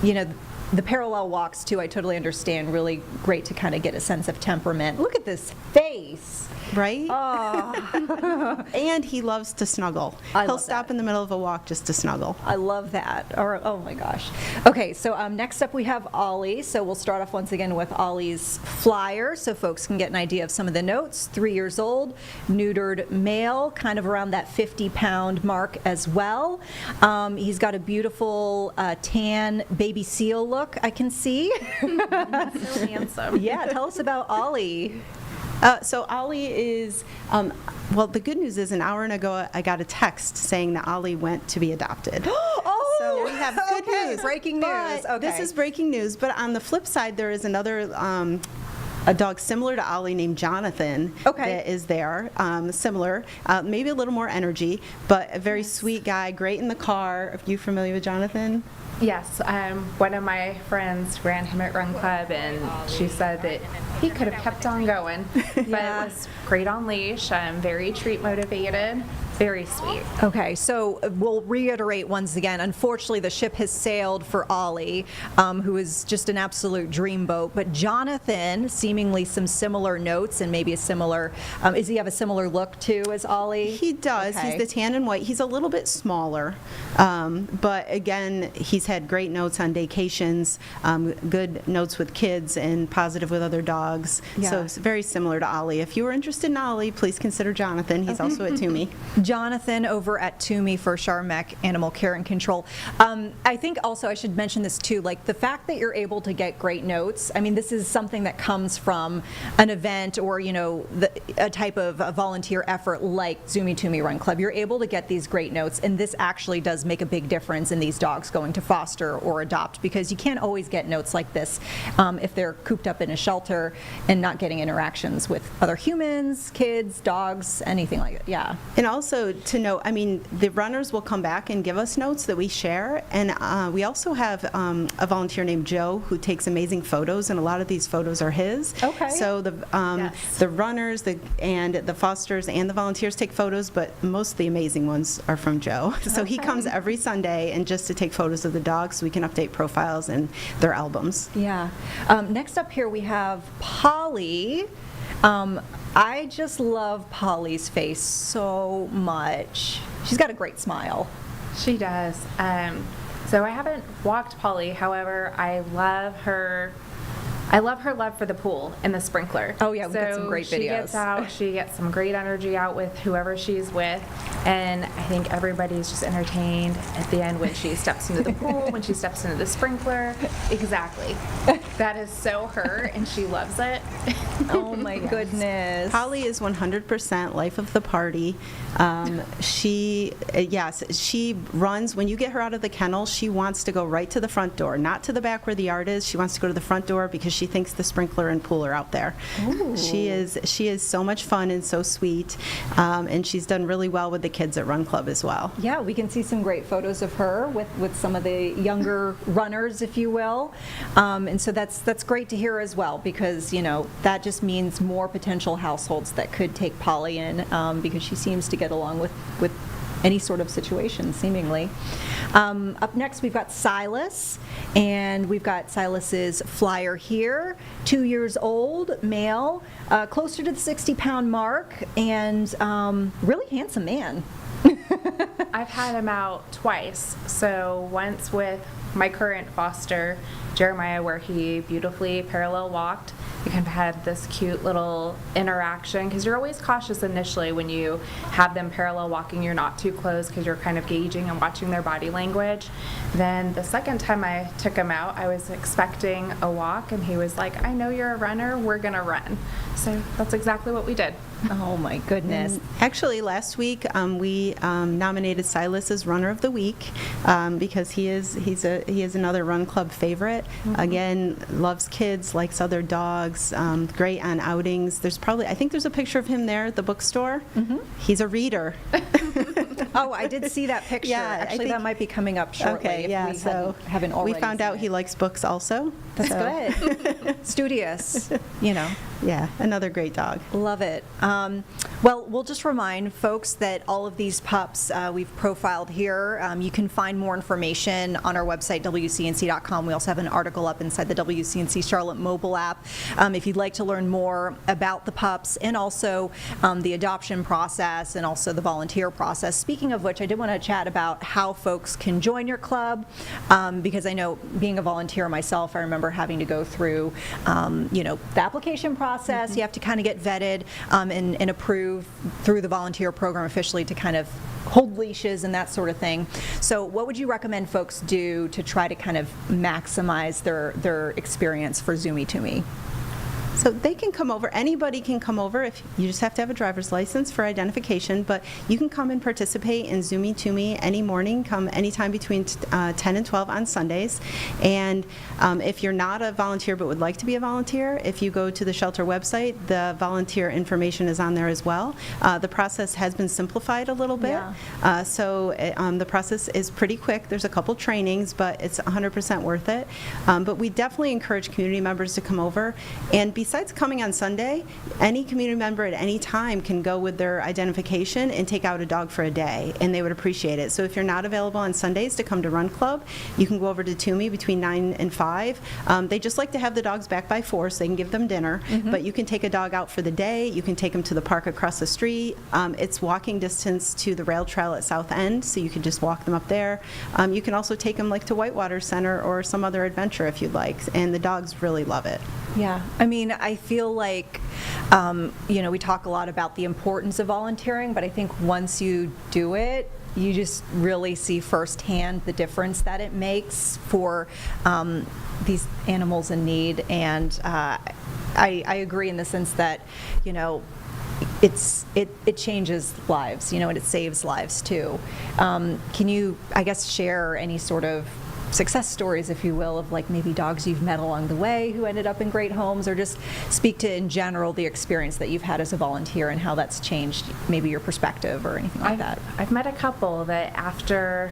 you know, the parallel walks too, I totally understand. Really great to kind of get a sense of temperament. Look at this face. Right? Oh. And he loves to snuggle. He'll stop in the middle of a walk just to snuggle. I love that. Oh my gosh. Okay, so next up we have Ollie. So we'll start off once again with Ollie's flyer so folks can get an idea of some of the notes. 3 years old, neutered male, kind of around that 50-pound mark as well. He's got a beautiful tan baby seal look, I can see. So handsome. Yeah, tell us about Ollie. So Ollie is, well, the good news is an hour ago I got a text saying that Ollie went to be adopted. Oh, so we have good news. Breaking news. Okay. This is breaking news. But on the flip side, there is another a dog similar to Ollie named Jonathan that is there, similar, maybe a little more energy, but a very sweet guy, great in the car. Are you familiar with Jonathan? Yes, one of my friends ran him at Run Club, and she said that he could have kept on going, but it was great on leash, very treat motivated. Very sweet. Okay, so we'll reiterate once again. Unfortunately, the ship has sailed for Ollie, who is just an absolute dreamboat. But Jonathan, seemingly some similar notes and maybe a similar, does he have a similar look too as Ollie? He does. Okay. He's the tan and white. He's a little bit smaller, but again, he's had great notes on vacations, good notes with kids, and positive with other dogs. Yeah. So it's very similar to Ollie. If you were interested in Ollie, please consider Jonathan. He's also at Toomey. Jonathan over at Toomey for Charmec Animal Care and Control. I think also I should mention this too, like the fact that you're able to get great notes. I mean, this is something that comes from an event or, you know, a type of a volunteer effort like Zumi Toomey Run Club. You're able to get these great notes, and this actually does make a big difference in these dogs going to foster or adopt, because you can't always get notes like this if they're cooped up in a shelter and not getting interactions with other humans, kids, dogs, anything like that. Yeah. And also to note, I mean, the runners will come back and give us notes that we share, and we also have a volunteer named Joe who takes amazing photos, and a lot of these photos are his. Okay. So the runners and the fosters and the volunteers take photos, but most of the amazing ones are from Joe. So he comes every Sunday and just to take photos of the dogs so we can update profiles and their albums. Yeah. Next up here we have Polly. I just love Polly's face so much. She's got a great smile. She does. So I haven't walked Polly. However, I love her love for the pool and the sprinkler. Oh yeah, we've got some great videos. She gets out, she gets some great energy out with whoever she's with, and I think everybody's just entertained at the end when she steps into the pool, when she steps into the sprinkler. Exactly. That is so her, and she loves it. Oh my goodness. Polly is 100% life of the party. She runs, when you get her out of the kennel, she wants to go right to the front door, not to the back where the yard is. She wants to go to the front door because she thinks the sprinkler and pool are out there. Ooh. She is so much fun and so sweet, and she's done really well with the kids at Run Club as well. Yeah, we can see some great photos of her with some of the younger runners, if you will, and so that's great to hear as well, because, you know, that just means more potential households that could take Polly in, because she seems to get along with any sort of situation, seemingly. Up next, we've got Silas, and we've got Silas's flyer here. 2 years old, male, closer to the 60-pound mark, and really handsome man. I've had him out twice. So once with my current foster, Jeremiah, where he beautifully parallel walked, we kind of had this cute little interaction, because you're always cautious initially when you have them parallel walking. You're not too close because you're kind of gauging and watching their body language. Then the second time I took him out, I was expecting a walk, and he was like, I know you're a runner, we're going to run. So that's exactly what we did. Oh my goodness. And actually, last week we nominated Silas as Runner of the Week because he is another Run Club favorite. Again, loves kids, likes other dogs, great on outings. I think there's a picture of him there at the bookstore. He's a reader. Oh, I did see that picture. Yeah, Actually, that might be coming up shortly. Okay, yeah. We haven't already we found out he likes books also. That's good. Studious, Yeah, another great dog. Love it. Well, we'll just remind folks that all of these pups we've profiled here, you can find more information on our website, WCNC.com. We also have an article up inside the WCNC Charlotte mobile app. If you'd like to learn more about the pups and also the adoption process and also the volunteer process. Speaking of which, I did want to chat about how folks can join your club, because I know, being a volunteer myself, I remember having to go through, the application process. You have to kind of get vetted and approved through the volunteer program officially to kind of hold leashes and that sort of thing. So what would you recommend folks do to try to kind of maximize their experience for Zoomy to Me? So they can come over. Anybody can come over. If you just have to have a driver's license for identification, but you can come and participate in Zoomy to Me any morning. Come anytime between 10 and 12 on Sundays. And if you're not a volunteer but would like to be a volunteer, if you go to the shelter website, the volunteer information is on there as well. The process has been simplified a little bit. Yeah. The process is pretty quick. There's a couple trainings, but it's 100% worth it. But we definitely encourage community members to come over. And besides coming on Sunday, any community member at any time can go with their identification and take out a dog for a day, and they would appreciate it. So if you're not available on Sundays to come to Run Club, you can go over to Toomey between 9 and 5. They just like to have the dogs back by 4 so they can give them dinner, but you can take a dog out for the day. You can take them to the park across the street. It's walking distance to the rail trail at South End, so you can just walk them up there. You can also take them to Whitewater Center or some other adventure if you'd like, and the dogs really love it. Yeah, I mean, I feel like, we talk a lot about the importance of volunteering, but I think once you do it, you just really see firsthand the difference that it makes for these animals in need. And I agree in the sense that, it changes lives, and it saves lives too. Can you, I guess, share any sort of success stories, if you will, of maybe dogs you've met along the way who ended up in great homes, or just speak to in general the experience that you've had as a volunteer and how that's changed maybe your perspective or anything like that? I've met a couple that after...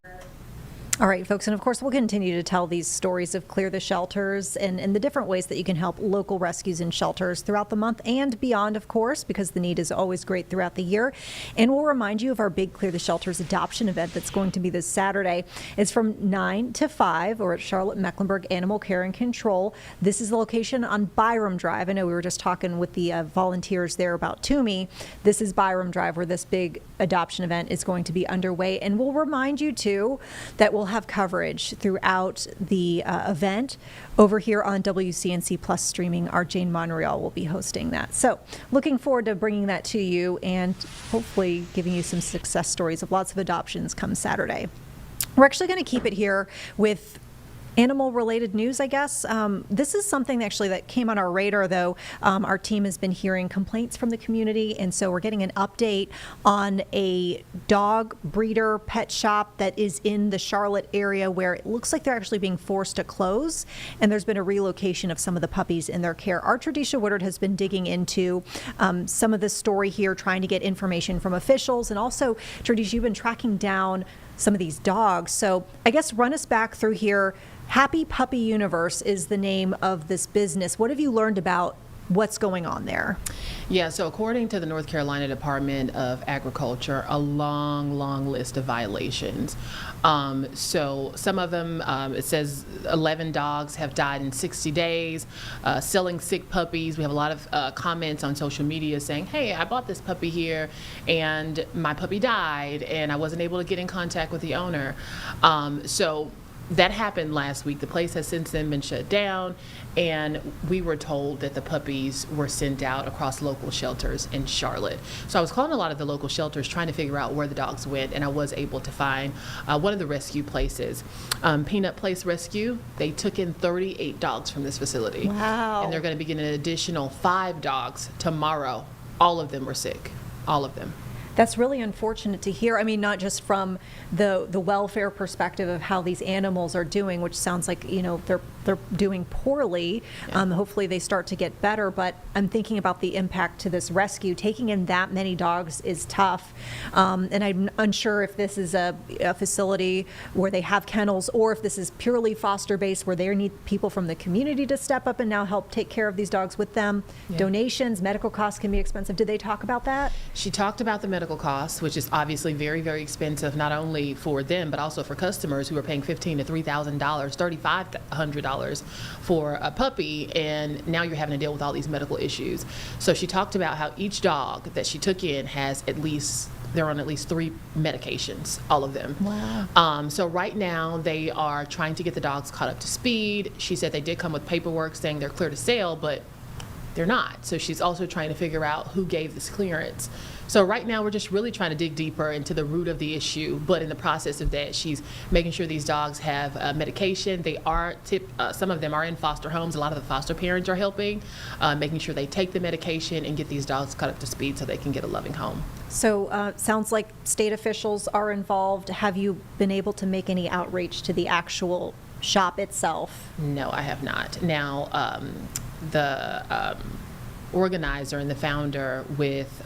All right, folks, and of course we'll continue to tell these stories of Clear the Shelters and the different ways that you can help local rescues and shelters throughout the month and beyond, of course, because the need is always great throughout the year. And we'll remind you of our big Clear the Shelters adoption event that's going to be this Saturday. It's from 9 to 5 or at Charlotte Mecklenburg Animal Care and Control. This is the location on Byram Drive. I know we were just talking with the volunteers there about Toomey. This is Byram Drive where this big adoption event is going to be underway. And we'll remind you, too, that we'll have coverage throughout the event over here on WCNC Plus streaming. Our Jane Monreal will be hosting that. So looking forward to bringing that to you and hopefully giving you some success stories of lots of adoptions come Saturday. We're actually going to keep it here with animal-related news, I guess. This is something actually that came on our radar, though. Our team has been hearing complaints from the community, and so we're getting an update on a dog breeder pet shop that is in the Charlotte area where it looks like they're actually being forced to close, and there's been a relocation of some of the puppies in their care. Our Tradisha Woodard has been digging into some of this story here, trying to get information from officials, and also, Tradisha, you've been tracking down some of these dogs. So I guess run us back through here. Happy Puppy Universe is the name of this business. What have you learned about what's going on there? Yeah, so according to the North Carolina Department of Agriculture, a long list of violations. So some of them, it says 11 dogs have died in 60 days, selling sick puppies. We have a lot of comments on social media saying, hey, I bought this puppy here and my puppy died and I wasn't able to get in contact with the owner. So that happened last week. The place has since then been shut down, and we were told that the puppies were sent out across local shelters in Charlotte. So I was calling a lot of the local shelters trying to figure out where the dogs went, and I was able to find one of the rescue places, Peanut Place Rescue. They took in 38 dogs from this facility. Wow. And they're going to begin an additional 5 dogs tomorrow. All of them were sick. All of them. That's really unfortunate to hear. I mean, not just from the welfare perspective of how these animals are doing, which sounds like, you know, they're doing poorly. Yeah. Hopefully they start to get better, but I'm thinking about the impact to this rescue. Taking in that many dogs is tough. And I'm unsure if this is a facility where they have kennels or if this is purely foster based where they need people from the community to step up and now help take care of these dogs with them. Yeah. Donations, medical costs can be expensive. Did they talk about that? She talked about the medical costs, which is obviously very, very expensive, not only for them, but also for customers who are paying $1,500 to $3,000, $3,500 for a puppy, and now you're having to deal with all these medical issues. So she talked about how each dog that she took in has they're on at least 3 medications, all of them. Wow. So right now they are trying to get the dogs caught up to speed. She said they did come with paperwork saying they're clear to sale, but they're not. So she's also trying to figure out who gave this clearance. So right now we're just really trying to dig deeper into the root of the issue, but in the process of that, she's making sure these dogs have medication. They are some of them are in foster homes. A lot of the foster parents are helping, making sure they take the medication and get these dogs caught up to speed so they can get a loving home. So sounds like state officials are involved. Have you been able to make any outreach to the actual shop itself? No, I have not. Now, the organizer and the founder with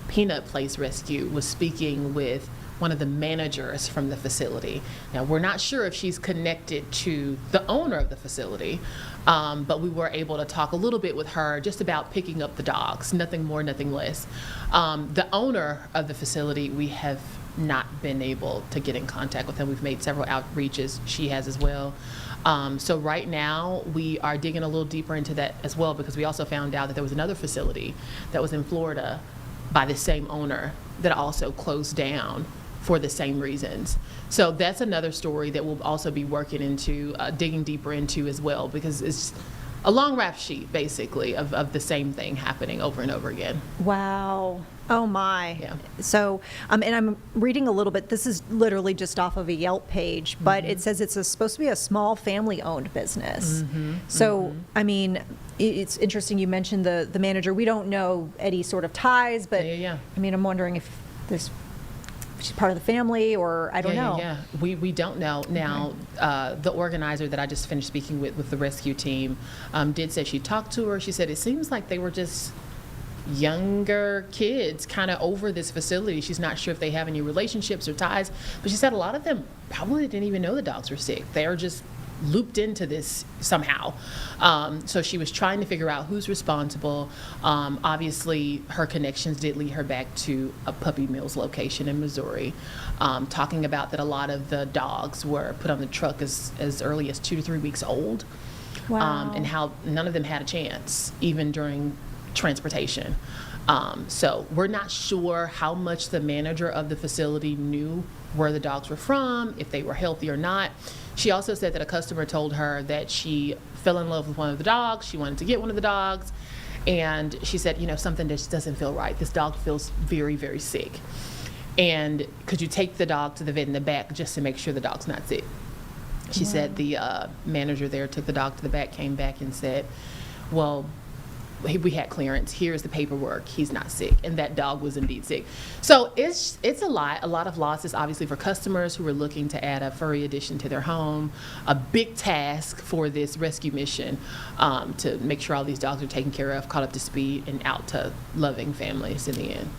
Peanut Place Rescue was speaking with one of the managers from the facility. Now, we're not sure if she's connected to the owner of the facility, but we were able to talk a little bit with her just about picking up the dogs, nothing more, nothing less. The owner of the facility, we have not been able to get in contact with him. We've made several outreaches. She has as well. So right now we are digging a little deeper into that as well, because we also found out that there was another facility that was in Florida by the same owner that also closed down for the same reasons. So that's another story that we'll also be working into, digging deeper into as well, because it's a long rap sheet basically of the same thing happening over and over again. Wow. Oh my. Yeah. So, and I'm reading a little bit, this is literally just off of a Yelp page, but it says it's supposed to be a small family-owned business. So, I mean, it's interesting you mentioned the manager. We don't know any sort of ties, but Yeah. I mean, I'm wondering if she's part of the family, or I don't know. Yeah, we don't know. Now, the organizer that I just finished speaking with the rescue team, did say she talked to her. She said it seems like they were just younger kids kind of over this facility. She's not sure if they have any relationships or ties, but she said a lot of them probably didn't even know the dogs were sick. They are just looped into this somehow. So she was trying to figure out who's responsible. Obviously, her connections did lead her back to a Puppy Mills location in Missouri, talking about that a lot of the dogs were put on the truck as early as 2 to 3 weeks old. Wow. And how none of them had a chance, even during transportation. So we're not sure how much the manager of the facility knew where the dogs were from, if they were healthy or not. She also said that a customer told her that she fell in love with one of the dogs. She wanted to get one of the dogs. And she said, you know, something just doesn't feel right. This dog feels very, very sick. And could you take the dog to the vet in the back just to make sure the dog's not sick? She said the manager there took the dog to the back, came back and said, well, we had clearance. Here's the paperwork. He's not sick, and that dog was indeed sick. So it's a lot of losses, obviously, for customers who are looking to add a furry addition to their home. A big task for this rescue mission, to make sure all these dogs are taken care of, caught up to speed, and out to loving families in the end.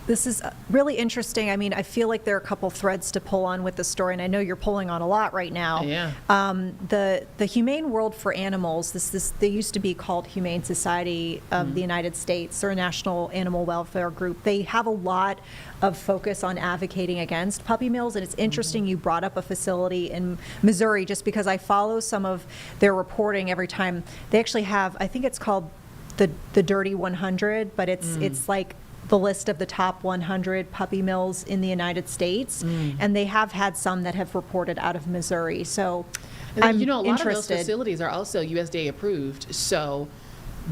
This is really interesting. I mean, I feel like there are a couple threads to pull on with the story, and I know you're pulling on a lot right now. Yeah. The Humane World for Animals, they used to be called Humane Society of the United States, or a national animal welfare group. They have a lot of focus on advocating against puppy mills, and it's interesting you brought up a facility in Missouri, just because I follow some of their reporting every time. They actually have, I think it's called the Dirty 100, but it's like the list of the top 100 puppy mills in the United States, and they have had some that have reported out of Missouri. So I'm a lot interested. of those facilities are also USDA approved. So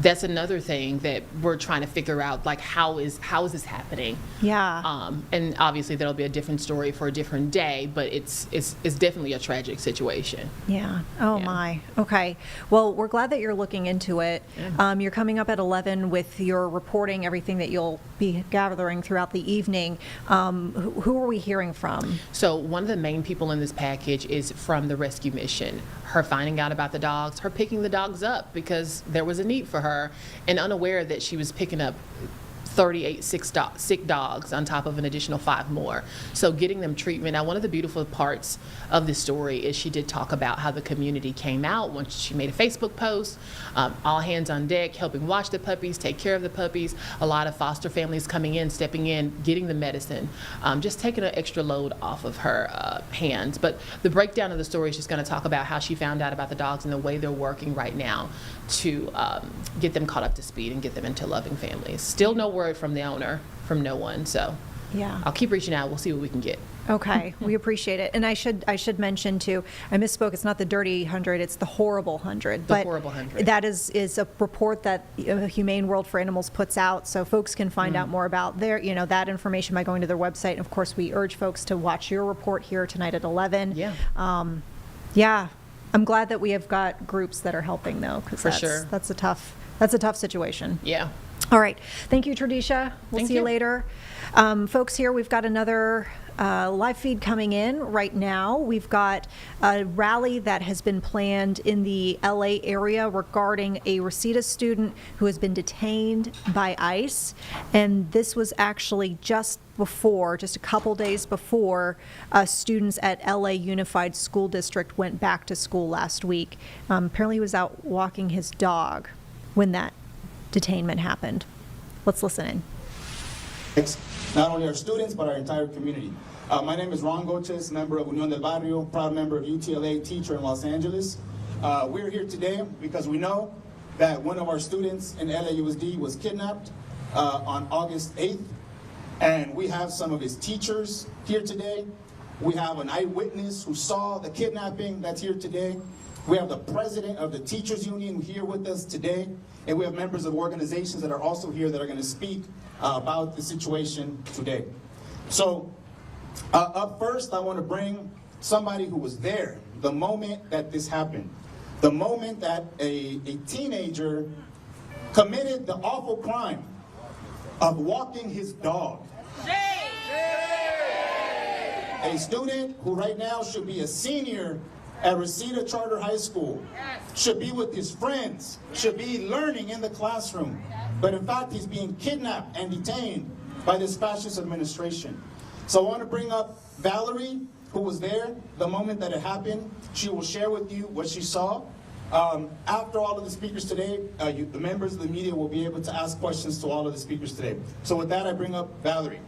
that's another thing that we're trying to figure out, like how is this happening? Yeah. And obviously that'll be a different story for a different day, but it's definitely a tragic situation. Yeah. Oh my. Okay. Well, we're glad that you're looking into it. Yeah. You're coming up at 11 with your reporting, everything that you'll be gathering throughout the evening. Who are we hearing from? So one of the main people in this package is from the rescue mission. Her finding out about the dogs, her picking the dogs up because there was a need for her, and unaware that she was picking up 38 sick dogs on top of an additional 5 more. So getting them treatment. Now, one of the beautiful parts of this story is she did talk about how the community came out once she made a Facebook post, all hands on deck, helping watch the puppies, take care of the puppies, a lot of foster families coming in, stepping in, getting the medicine, just taking an extra load off of her hands. But the breakdown of the story is just going to talk about how she found out about the dogs and the way they're working right now to get them caught up to speed and get them into loving families. Still no word from the owner, from no one. So yeah, I'll keep reaching out. We'll see what we can get. Okay, we appreciate it. And I should mention too, I misspoke, it's not the dirty 100, it's the horrible 100. The horrible 100. That is a report that Humane World for Animals puts out, so folks can find out more about that information by going to their website. And of course, we urge folks to watch your report here tonight at 11. Yeah. Yeah, I'm glad that we have got groups that are helping though, because that's a tough situation. Yeah. All right. Thank you, Tradisha. We'll see you later. Folks, here we've got another live feed coming in right now. We've got a rally that has been planned in the LA area regarding a Reseda student who has been detained by ICE. And this was actually just a couple days before students at LA Unified School District went back to school last week. Apparently he was out walking his dog when that detainment happened. Let's listen in. Not only our students, but our entire community. My name is Ron Goches, member of Unión del Barrio, proud member of UTLA, teacher in Los Angeles. We're here today because we know that one of our students in LAUSD was kidnapped on August 8th, and we have some of his teachers here today. We have an eyewitness who saw the kidnapping that's here today. We have the president of the teachers union here with us today, and we have members of organizations that are also here that are going to speak about the situation today. So up first, I want to bring somebody who was there the moment that this happened, the moment that a teenager committed the awful crime of walking his dog. A student who right now should be a senior at Reseda Charter High School, should be with his friends, should be learning in the classroom, but in fact he's being kidnapped and detained by this fascist administration. So I want to bring up Valerie, who was there the moment that it happened. She will share with you what she saw. After all of the speakers today, the members of the media will be able to ask questions to all of the speakers today. So with that, I bring up Valerie.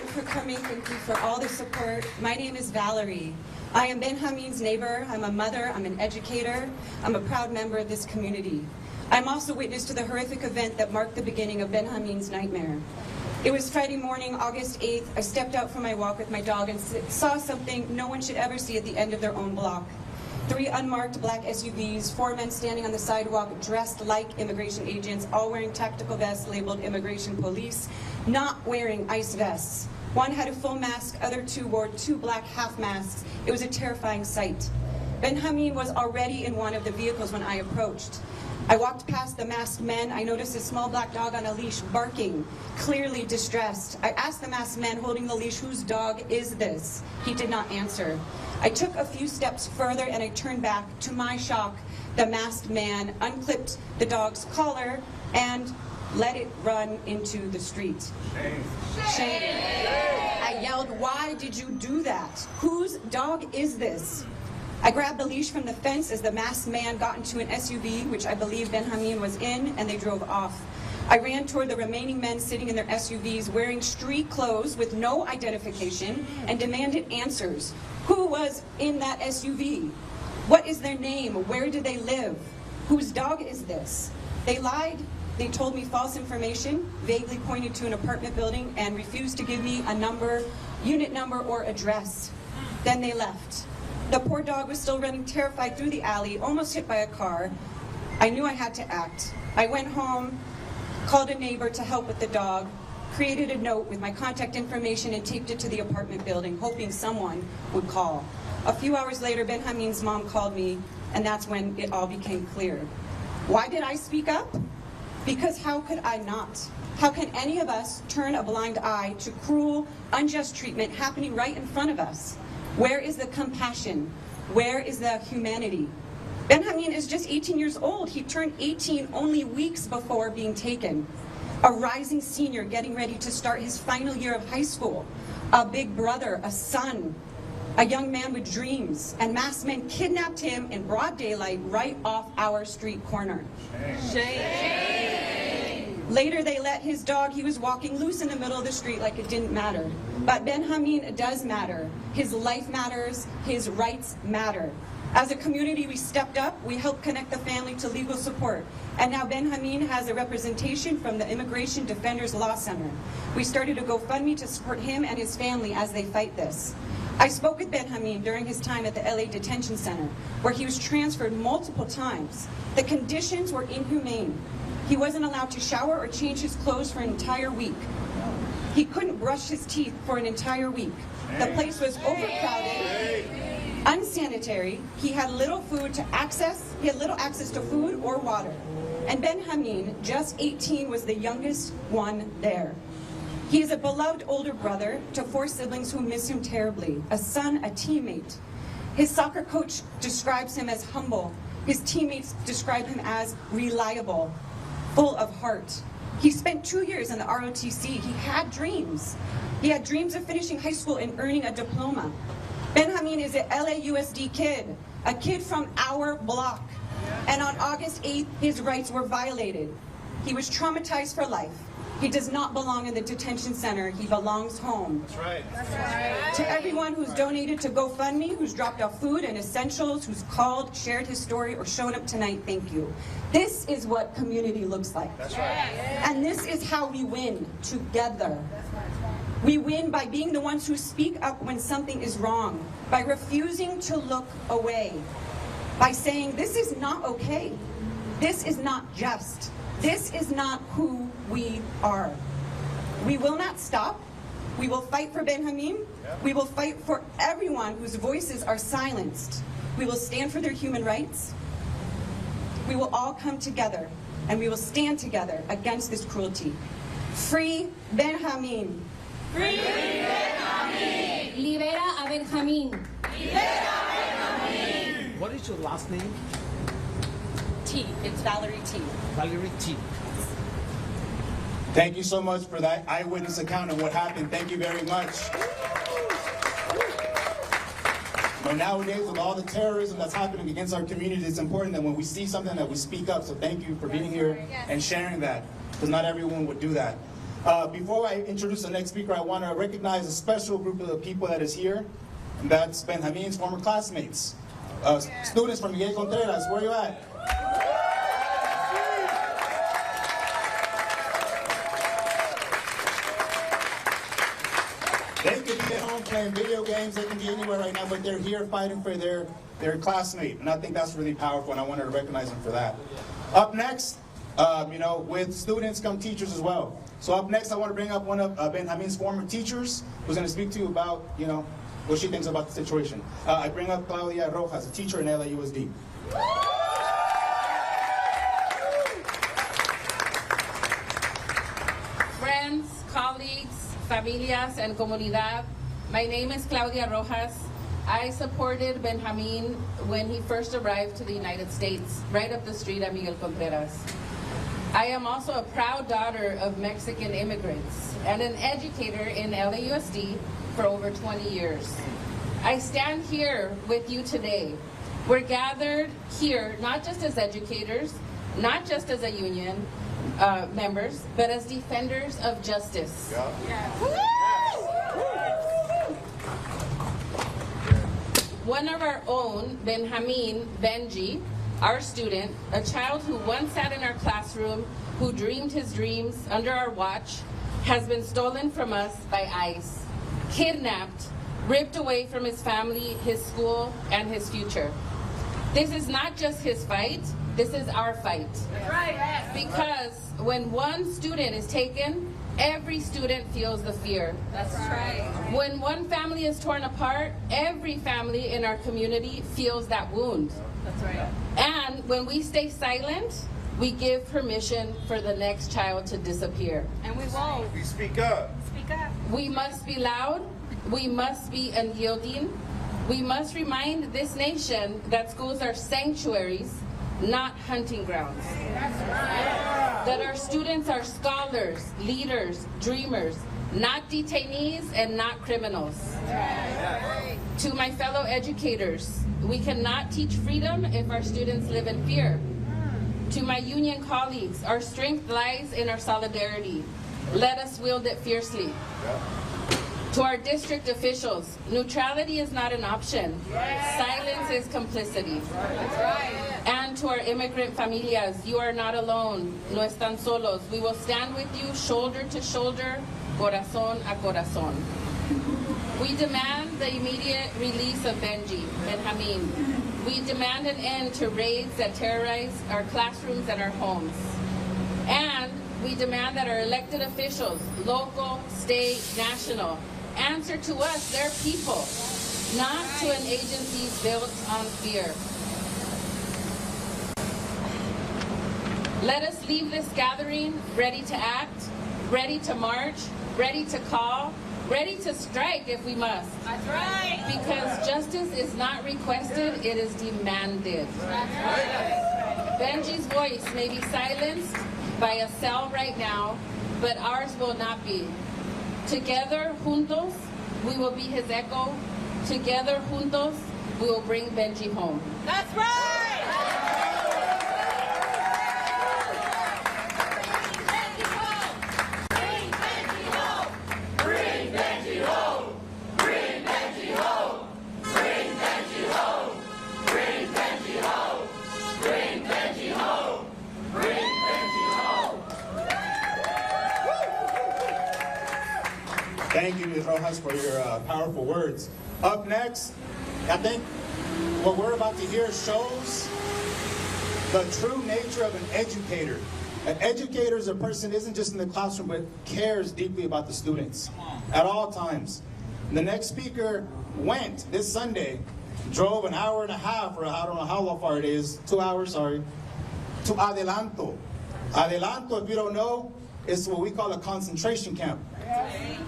For coming. Thank you for all the support. My name is Valerie. I am Benjamin's neighbor. I'm a mother. I'm an educator. I'm a proud member of this community. I'm also witness to the horrific event that marked the beginning of Benjamin's nightmare. It was Friday morning, August 8th. I stepped out for my walk with my dog and saw something no one should ever see at the end of their own block. 3 unmarked black SUVs, 4 men standing on the sidewalk dressed like immigration agents, all wearing tactical vests labeled immigration police, not wearing ICE vests. One had a full mask, other 2 wore 2 black half masks. It was a terrifying sight. Benjamin was already in one of the vehicles when I approached. I walked past the masked men. I noticed a small black dog on a leash barking, clearly distressed. I asked the masked man holding the leash, whose dog is this? He did not answer. I took a few steps further and I turned back. To my shock, the masked man unclipped the dog's collar and let it run into the street. Shame. Shame. I yelled, "Why did you do that? Whose dog is this?" I grabbed the leash from the fence as the masked man got into an SUV, which I believe Benjamin was in, and they drove off. I ran toward the remaining men sitting in their SUVs wearing street clothes with no identification and demanded answers. Who was in that SUV? What is their name? Where do they live? Whose dog is this? They lied. They told me false information, vaguely pointed to an apartment building, and refused to give me a number, unit number, or address. Then they left. The poor dog was still running terrified through the alley, almost hit by a car. I knew I had to act. I went home, called a neighbor to help with the dog, created a note with my contact information and taped it to the apartment building, hoping someone would call. A few hours later, Benjamin's mom called me, and that's when it all became clear. Why did I speak up? Because how could I not? How can any of us turn a blind eye to cruel, unjust treatment happening right in front of us? Where is the compassion? Where is the humanity? Benjamin is just 18 years old. He turned 18 only weeks before being taken. A rising senior getting ready to start his final year of high school. A big brother, a son, a young man with dreams. And masked men kidnapped him in broad daylight right off our street corner. Shame. Later they let his dog, he was walking loose in the middle of the street like it didn't matter. But Benjamin does matter. His life matters, his rights matter. As a community, we stepped up, we helped connect the family to legal support. And now Benjamin has a representation from the Immigration Defenders Law Center. We started a GoFundMe to support him and his family as they fight this. I spoke with Benjamin during his time at the LA Detention Center, where he was transferred multiple times. The conditions were inhumane. He wasn't allowed to shower or change his clothes for an entire week. He couldn't brush his teeth for an entire week. The place was overcrowded, unsanitary. He had little access to food or water. And Benjamin, just 18, was the youngest one there. He is a beloved older brother to 4 siblings who miss him terribly, a son, a teammate. His soccer coach describes him as humble. His teammates describe him as reliable, full of heart. He spent 2 years in the ROTC. He had dreams. He had dreams of finishing high school and earning a diploma. Benjamin is an LAUSD kid, a kid from our block. And on August 8th, his rights were violated. He was traumatized for life. He does not belong in the detention center. He belongs home. That's right. That's right. To everyone who's donated to GoFundMe, who's dropped off food and essentials, who's called, shared his story, or shown up tonight, thank you. This is what community looks like. That's right. And this is how we win, together. We win by being the ones who speak up when something is wrong, by refusing to look away, by saying, this is not okay. This is not just. This is not who we are. We will not stop. We will fight for Benjamin. We will fight for everyone whose voices are silenced. We will stand for their human rights. We will all come together, and we will stand together against this cruelty. Free Benjamin. Free Benjamin. Libera a Benjamin. Libera a Benjamin. What is your last name? T. It's Valerie T. Valerie T. Thank you so much for that eyewitness account of what happened. Thank you very much. But nowadays, with all the terrorism that's happening against our community, it's important that when we see something that we speak up. So thank you for being here and sharing that, because not everyone would do that. Before I introduce the next speaker, I want to recognize a special group of people that is here. And that's Benjamin's former classmates. Students from Miguel Contreras, where are you at? They could be at home playing video games, they can be anywhere right now, but they're here fighting for their classmate. And I think that's really powerful, and I wanted to recognize them for that. Up next, with students come teachers as well. So up next, I want to bring up one of Benjamin's former teachers who's going to speak to you about, what she thinks about the situation. I bring up Claudia Rojas, a teacher in LAUSD. Friends, colleagues, familias, and comunidad, my name is Claudia Rojas. I supported Benjamin when he first arrived to the United States, right up the street at Miguel Contreras. I am also a proud daughter of Mexican immigrants and an educator in LAUSD for over 20 years. I stand here with you today. We're gathered here not just as educators, not just as a union members, but as defenders of justice. Yeah. Yeah. One of our own, Benjamin, Benji, our student, a child who once sat in our classroom, who dreamed his dreams under our watch, has been stolen from us by ICE, kidnapped, ripped away from his family, his school, and his future. This is not just his fight, this is our fight. That's right. Because when one student is taken, every student feels the fear. That's right. When one family is torn apart, every family in our community feels that wound. That's right. And when we stay silent, we give permission for the next child to disappear. And we won't. We speak up. Speak up. We must be loud. We must be unyielding. We must remind this nation that schools are sanctuaries, not hunting grounds. That's right. That our students are scholars, leaders, dreamers, not detainees and not criminals. Right. To my fellow educators, we cannot teach freedom if our students live in fear. To my union colleagues, our strength lies in our solidarity. Let us wield it fiercely. To our district officials, neutrality is not an option. Silence is complicity. That's right. And to our immigrant familias, you are not alone. No están solos. We will stand with you shoulder to shoulder, corazón a corazón. We demand the immediate release of Benjamin. We demand an end to raids that terrorize our classrooms and our homes. And we demand that our elected officials, local, state, national, answer to us, their people, not to an agency built on fear. Let us leave this gathering ready to act, ready to march, ready to call, ready to strike if we must. That's right. Because justice is not requested, it is demanded. That's right. Benji's voice may be silenced by a cell right now, but ours will not be. Together, juntos, we will be his echo. Together, juntos, we will bring Benji home. That's right! Thank you, Ms. Rojas, for your powerful words. Up next, I think what we're about to hear shows the true nature of an educator. An educator is a person isn't just in the classroom, but cares deeply about the students at all times. And the next speaker went this Sunday, drove an hour and a half, or I don't know how far it is, 2 hours, sorry, to Adelanto. Adelanto, if you don't know, is what we call a concentration camp.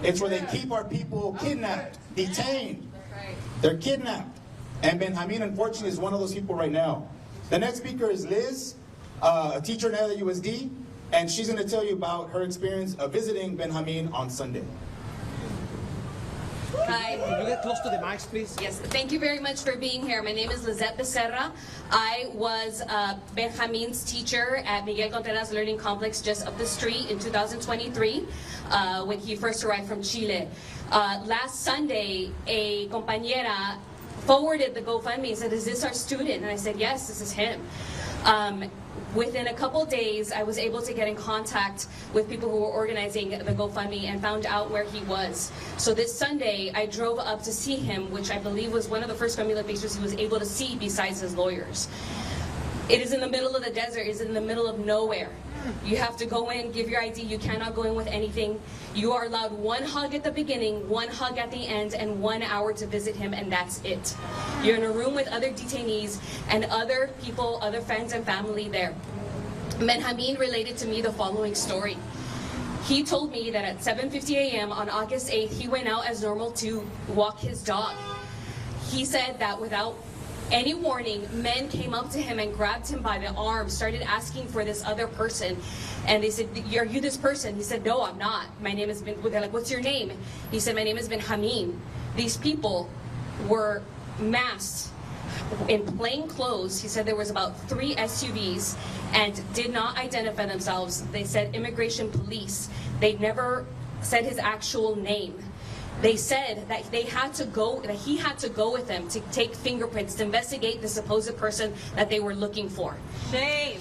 It's where they keep our people kidnapped, detained. They're kidnapped. And Benjamin, unfortunately, is one of those people right now. The next speaker is Liz, a teacher at LUSD, and she's going to tell you about her experience of visiting Benjamin on Sunday. Hi. Can you get close to the mics, please? Yes. Thank you very much for being here. My name is Lizette Becerra. I was Benjamin's teacher at Miguel Contreras Learning Complex just up the street in 2023 when he first arrived from Chile. Last Sunday, a compañera forwarded the GoFundMe and said, "Is this our student?" And I said, "Yes, this is him." Within a couple days, I was able to get in contact with people who were organizing the GoFundMe and found out where he was. So this Sunday, I drove up to see him, which I believe was one of the first Familia pictures he was able to see besides his lawyers. It is in the middle of the desert. It is in the middle of nowhere. You have to go in, give your ID. You cannot go in with anything. You are allowed one hug at the beginning, one hug at the end, and 1 hour to visit him, and that's it. You're in a room with other detainees and other people, other friends and family there. Benjamin related to me the following story. He told me that at 7:50 a.m. on August 8th, he went out as normal to walk his dog. He said that without any warning, men came up to him and grabbed him by the arm, started asking for this other person. And they said, "Are you this person?" He said, "No, I'm not. My name is Ben." They're like, "What's your name?" He said, "My name is Benjamin." These people were masked in plain clothes. He said there was about 3 SUVs and did not identify themselves. They said immigration police. They never said his actual name. They said that he had to go with them to take fingerprints to investigate the supposed person that they were looking for. Shame.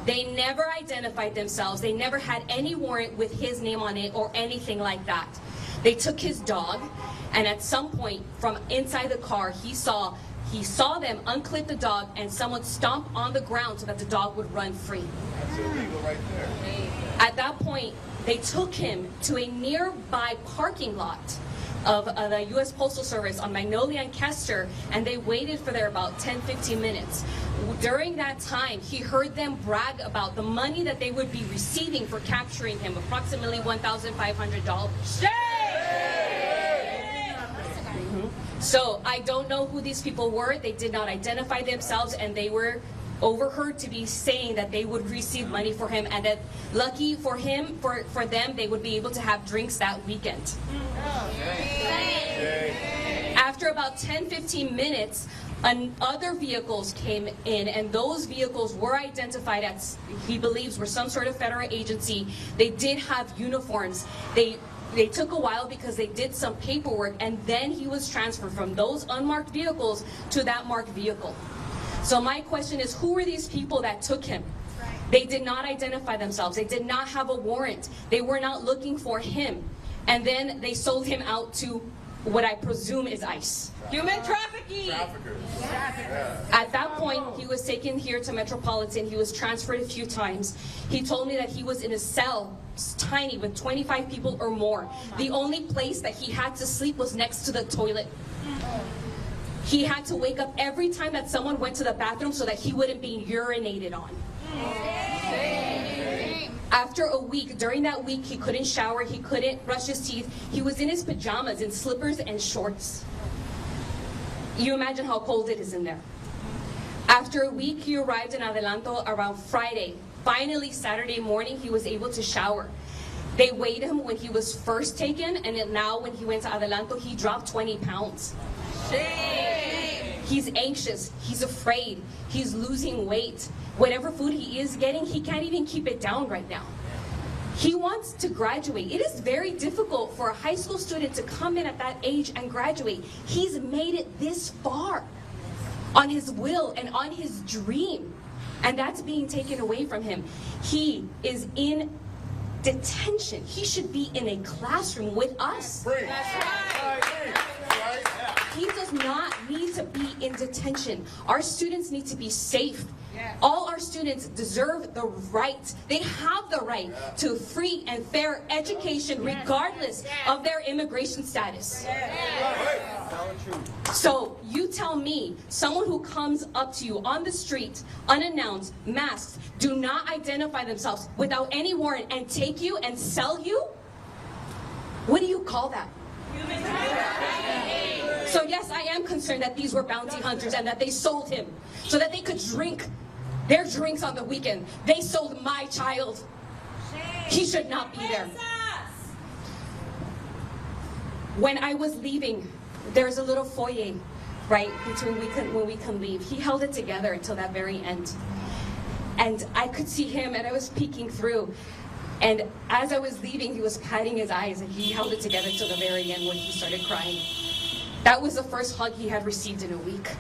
They never identified themselves. They never had any warrant with his name on it or anything like that. They took his dog, and at some point from inside the car, he saw them unclip the dog and someone stomp on the ground so that the dog would run free. That's illegal right there. At that point, they took him to a nearby parking lot of the U.S. Postal Service on Magnolia and Kester, and they waited for there about 10-15 minutes. During that time, he heard them brag about the money that they would be receiving for capturing him, approximately $1,500. So I don't know who these people were. They did not identify themselves, and they were overheard to be saying that they would receive money for him, and that lucky for him, for them, they would be able to have drinks that weekend. After about 10-15 minutes, other vehicles came in, and those vehicles were identified as, he believes, were some sort of federal agency. They did have uniforms. They took a while because they did some paperwork, and then he was transferred from those unmarked vehicles to that marked vehicle. So my question is, who were these people that took him? They did not identify themselves. They did not have a warrant. They were not looking for him. And then they sold him out to what I presume is ICE. Human trafficking. At that point, he was taken here to Metropolitan. He was transferred a few times. He told me that he was in a cell, tiny, with 25 people or more. The only place that he had to sleep was next to the toilet. He had to wake up every time that someone went to the bathroom so that he wouldn't be urinated on. After a week, during that week, he couldn't shower, he couldn't brush his teeth. He was in his pajamas, in slippers and shorts. You imagine how cold it is in there. After a week, he arrived in Adelanto around Friday. Finally, Saturday morning, he was able to shower. They weighed him when he was first taken, and now when he went to Adelanto, he dropped 20 pounds. He's anxious, he's afraid, he's losing weight. Whatever food he is getting, he can't even keep it down right now. He wants to graduate. It is very difficult for a high school student to come in at that age and graduate. He's made it this far on his will and on his dream, and that's being taken away from him. He is in detention. He should be in a classroom with us. That's right. He does not need to be in detention. Our students need to be safe. All our students deserve the right. They have the right to free and fair education regardless of their immigration status. So you tell me, someone who comes up to you on the street, unannounced, masked, do not identify themselves without any warrant and take you and sell you? What do you call that? So yes, I am concerned that these were bounty hunters and that they sold him so that they could drink their drinks on the weekend. They sold my child. He should not be there. When I was leaving, there's a little foyer, right, between when we can leave. He held it together until that very end. And I could see him, and I was peeking through. And as I was leaving, he was patting his eyes, and he held it together till the very end when he started crying. That was the first hug he had received in a week.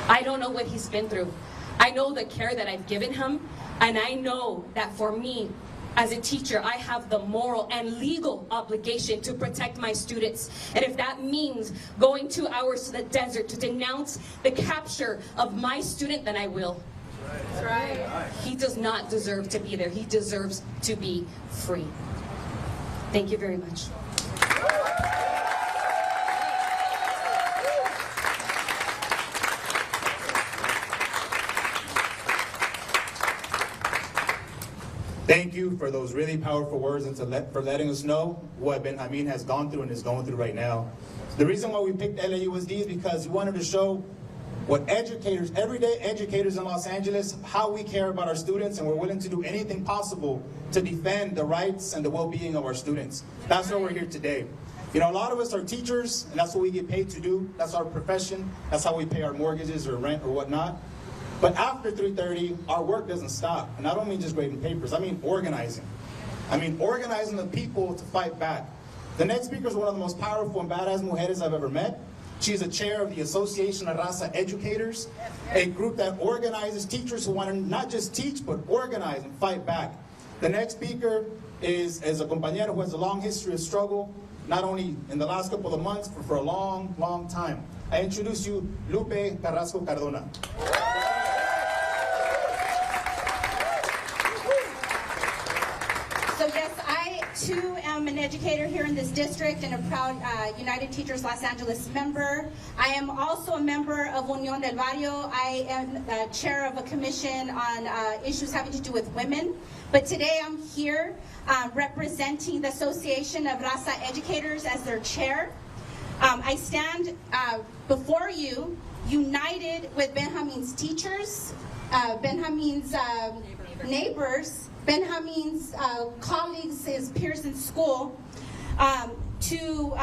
I don't know what he's been through. I know the care that I've given him, and I know that for me, as a teacher, I have the moral and legal obligation to protect my students. And if that means going 2 hours to the desert to denounce the capture of my student, then I will. That's right. He does not deserve to be there. He deserves to be free. Thank you very much. Thank you for those really powerful words and for letting us know what Benjamin has gone through and is going through right now. The reason why we picked LAUSD is because we wanted to show what educators, everyday educators in Los Angeles, how we care about our students, and we're willing to do anything possible to defend the rights and the well-being of our students. That's why we're here today. You know, a lot of us are teachers, and that's what we get paid to do. That's our profession. That's how we pay our mortgages or rent or whatnot. But after 3:30, our work doesn't stop. And I don't mean just grading papers. I mean organizing. I mean organizing the people to fight back. The next speaker is one of the most powerful and badass mujeres I've ever met. She is a chair of the Association of Raza Educators, a group that organizes teachers who want to not just teach, but organize and fight back. The next speaker is a compañera who has a long history of struggle, not only in the last couple of months, but for a long, long time. I introduce you, Lupe Carrasco Cardona. So yes, I too am an educator here in this district and a proud United Teachers Los Angeles member. I am also a member of Unión del Barrio. I am chair of a commission on issues having to do with women. But today I'm here representing the Association of Raza Educators as their chair. I stand before you united with Benjamin's teachers, Benjamin's neighbors, Benjamin's colleagues, his peers in school, to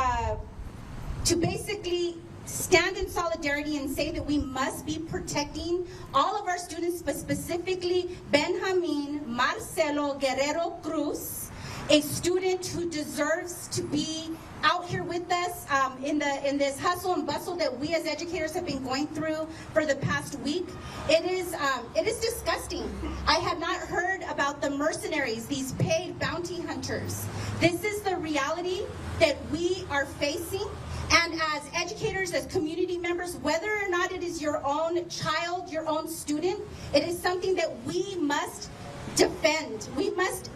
basically stand in solidarity and say that we must be protecting all of our students, but specifically Benjamin Marcelo Guerrero Cruz, a student who deserves to be out here with us in this hustle and bustle that we as educators have been going through for the past week. It is disgusting. I have not heard about the mercenaries, these paid bounty hunters. This is the reality that we are facing. And as educators, as community members, whether or not it is your own child, your own student, it is something that we must defend. We must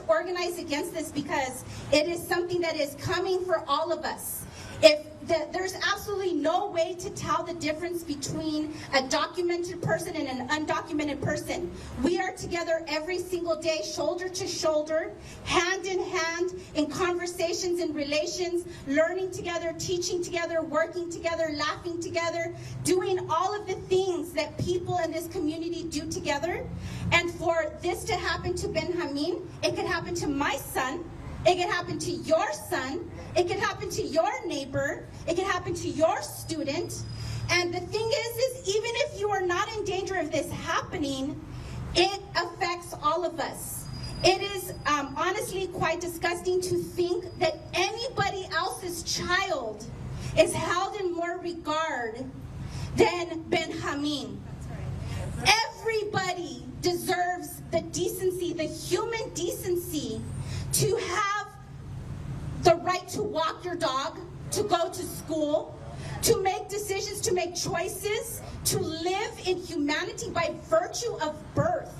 organize against this because it is something that is coming for all of us. There's absolutely no way to tell the difference between a documented person and an undocumented person. We are together every single day, shoulder to shoulder, hand in hand, in conversations and relations, learning together, teaching together, working together, laughing together, doing all of the things that people in this community do together. And for this to happen to Benjamin, it could happen to my son, it could happen to your son, it could happen to your neighbor, it could happen to your student. And the thing is even if you are not in danger of this happening, it affects all of us. It is honestly quite disgusting to think that anybody else's child is held in more regard than Benjamin. Everybody deserves the decency, the human decency, to have the right to walk your dog, to go to school, to make decisions, to make choices, to live in humanity by virtue of birth.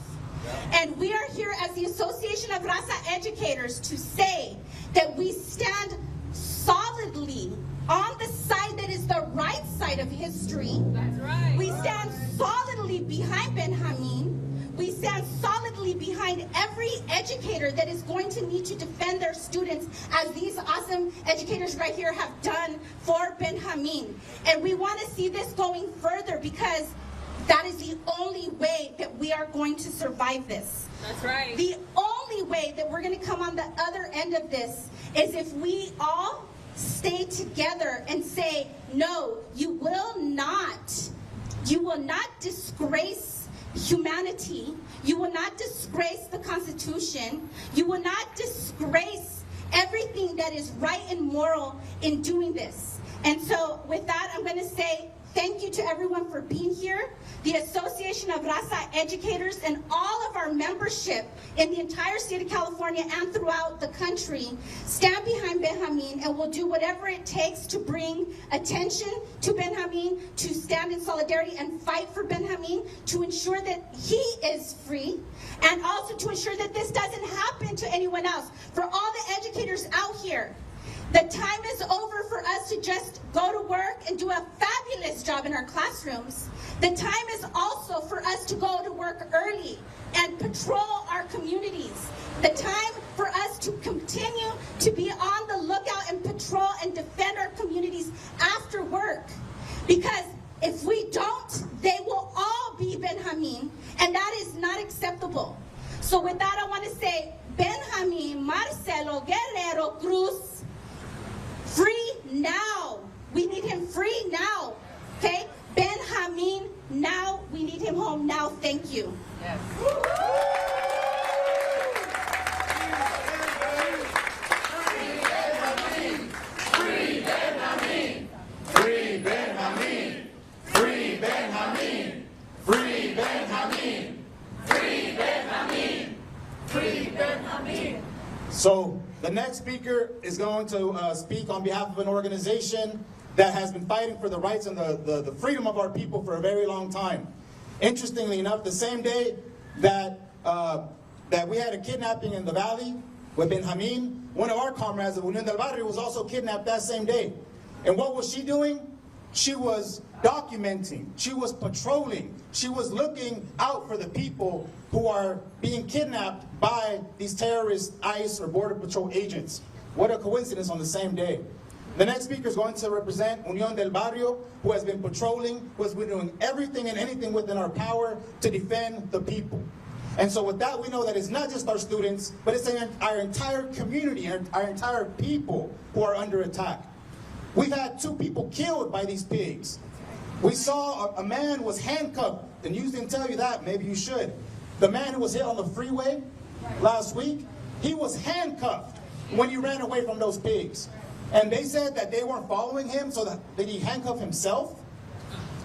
And we are here as the Association of Raza Educators to say that we stand solidly on the side that is the right side of history. That's right. We stand solidly behind Benjamin. We stand solidly behind every educator that is going to need to defend their students, as these awesome educators right here have done for Benjamin. And we want to see this going further because that is the only way that we are going to survive this. That's right. The only way that we're going to come on the other end of this is if we all stay together and say, no, you will not disgrace humanity. You will not disgrace the Constitution. You will not disgrace everything that is right and moral in doing this. And so with that, I'm going to say thank you to everyone for being here. The Association of Raza Educators and all of our membership in the entire state of California and throughout the country stand behind Benjamin and will do whatever it takes to bring attention to Benjamin, to stand in solidarity and fight for Benjamin, to ensure that he is free, and also to ensure that this doesn't happen to anyone else. For all the educators out here, the time is over for us to just go to work and do a fabulous job in our classrooms. The time is also for us to go to work early and patrol our communities. The time for us to continue to be on the lookout and patrol and defend our communities after work. Because if we don't, they will all be Benjamin, and that is not acceptable. So with that, I want to say, Benjamin Marcelo Guerrero Cruz, free now. We need him free now. Okay? Benjamin, now. We need him home now. Thank you. Yes. Free Benjamin! Free Benjamin! Free Benjamin! So the next speaker is going to speak on behalf of an organization that has been fighting for the rights and the freedom of our people for a very long time. Interestingly enough, the same day that we had a kidnapping in the valley with Benjamin, one of our comrades of Unión del Barrio was also kidnapped that same day. And what was she doing? She was documenting, she was patrolling, she was looking out for the people who are being kidnapped by these terrorist ICE or Border Patrol agents. What a coincidence on the same day. The next speaker is going to represent Unión del Barrio, who has been patrolling, who has been doing everything and anything within our power to defend the people. And so with that, we know that it's not just our students, but it's our entire community, our entire people who are under attack. We've had 2 people killed by these pigs. We saw a man was handcuffed, and you didn't tell you that, maybe you should. The man who was hit on the freeway last week, he was handcuffed when he ran away from those pigs. And they said that they weren't following him, so that he handcuffed himself.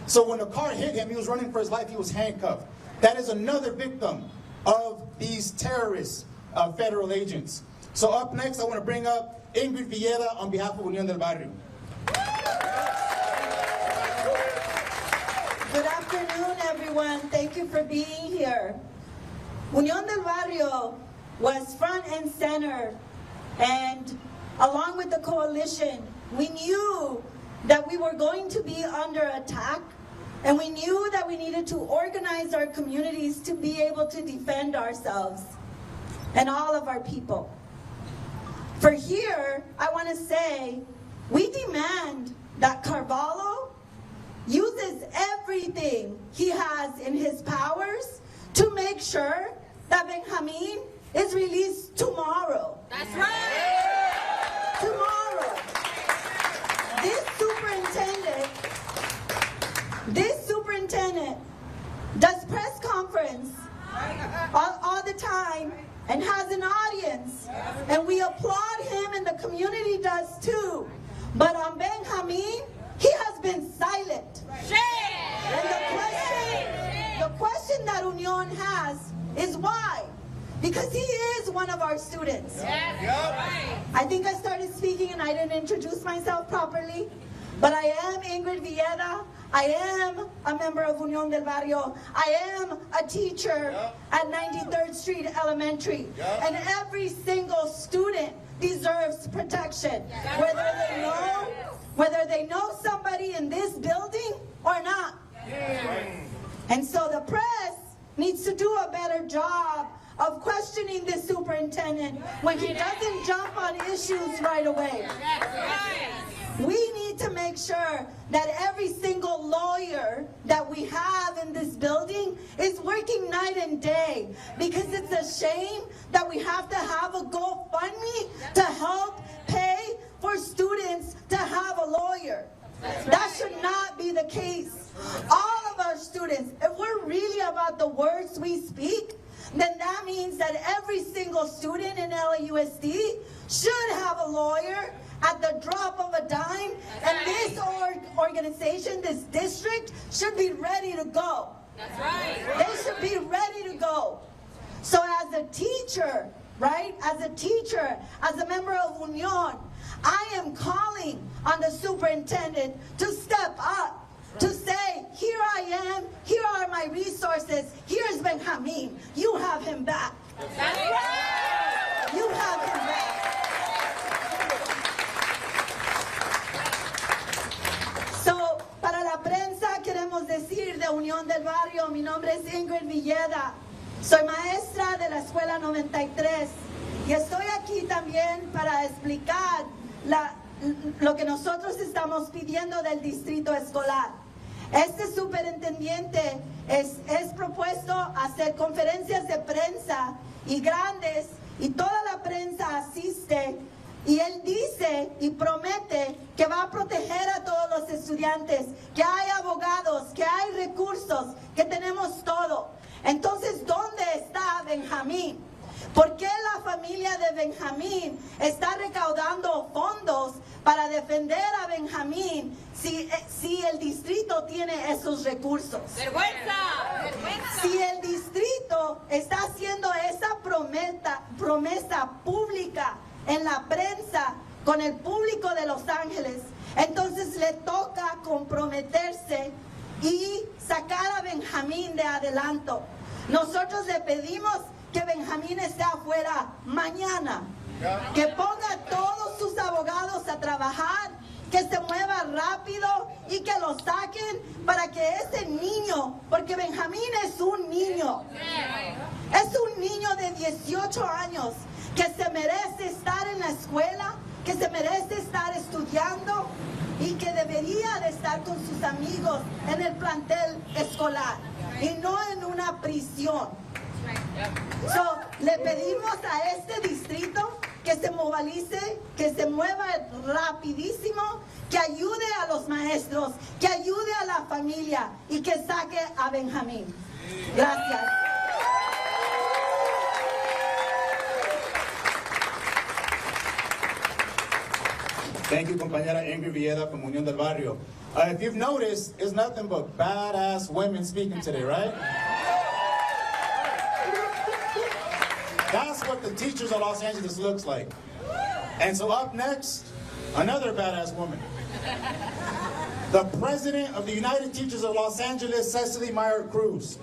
So when the car hit him, he was running for his life, he was handcuffed. That is another victim of these terrorist federal agents. So up next, I want to bring up Ingrid Villeda on behalf of Unión del Barrio. Good afternoon, everyone. Thank you for being here. Unión del Barrio was front and center, and along with the coalition, we knew that we were going to be under attack, and we knew that we needed to organize our communities to be able to defend ourselves and all of our people. For here, I want to say, we demand that Carvalho uses everything he has in his powers to make sure that Benjamin is released tomorrow. That's right! Tomorrow. This superintendent does press conference all the time and has an audience, and we applaud him, and the community does too. But on Benjamin, he has been silent. And the question that Unión has is why? Because he is one of our students. I think I started speaking and I didn't introduce myself properly, but I am Ingrid Villeda. I am a member of Unión del Barrio. I am a teacher at 93rd Street Elementary. And every single student deserves protection, whether they know somebody in this building or not. And so the press needs to do a better job of questioning the superintendent when he doesn't jump on issues right away. We need to make sure that every single lawyer that we have in this building is working night and day, because it's a shame that we have to have a GoFundMe to help pay for students to have a lawyer. That should not be the case. All of our students, if we're really about the words we speak, then that means that every single student in LAUSD should have a lawyer at the drop of a dime, and this organization, this district, should be ready to go. That's right. They should be ready to go. So as a teacher, right, as a member of Unión, I am calling on the superintendent to step up, to say, here I am, here are my resources, here's Benjamin, you have him back. That's right. You have him back. So, para la prensa queremos decir de Unión del Barrio, mi nombre es Ingrid Villeda, soy maestra de la Escuela 93 y estoy aquí también para explicar lo que nosotros estamos pidiendo del distrito escolar. Este superintendente es propuesto a hacer conferencias de prensa y grandes, y toda la prensa asiste, y él dice y promete que va a proteger a todos los estudiantes, que hay abogados, que hay recursos, que tenemos todo. Entonces, ¿dónde está Benjamin? ¿Por qué la familia de Benjamín está recaudando fondos para defender a Benjamín si el distrito tiene esos recursos? ¡Vergüenza! ¡Vergüenza! Si el distrito está haciendo esa promesa pública en la prensa con el público de Los Ángeles, entonces le toca comprometerse y sacar a Benjamín de adelanto. Nosotros le pedimos que Benjamín esté afuera mañana, que ponga a todos sus abogados a trabajar, que se mueva rápido y que lo saquen para que ese niño, porque Benjamín es un niño de 18 años que se merece estar en la escuela, que se merece estar estudiando y que debería de estar con sus amigos en el plantel escolar y no en una prisión. Le pedimos a este distrito que se movilice, que se mueva rapidísimo, que ayude a los maestros, que ayude a la familia y que saque a Benjamín. Gracias. Thank you, compañera Ingrid Villeda from Unión del Barrio. If you've noticed, it's nothing but badass women speaking today, right? That's what the teachers of Los Angeles looks like. And so up next, another badass woman. The president of the United Teachers of Los Angeles, Cecily Meyer Cruz.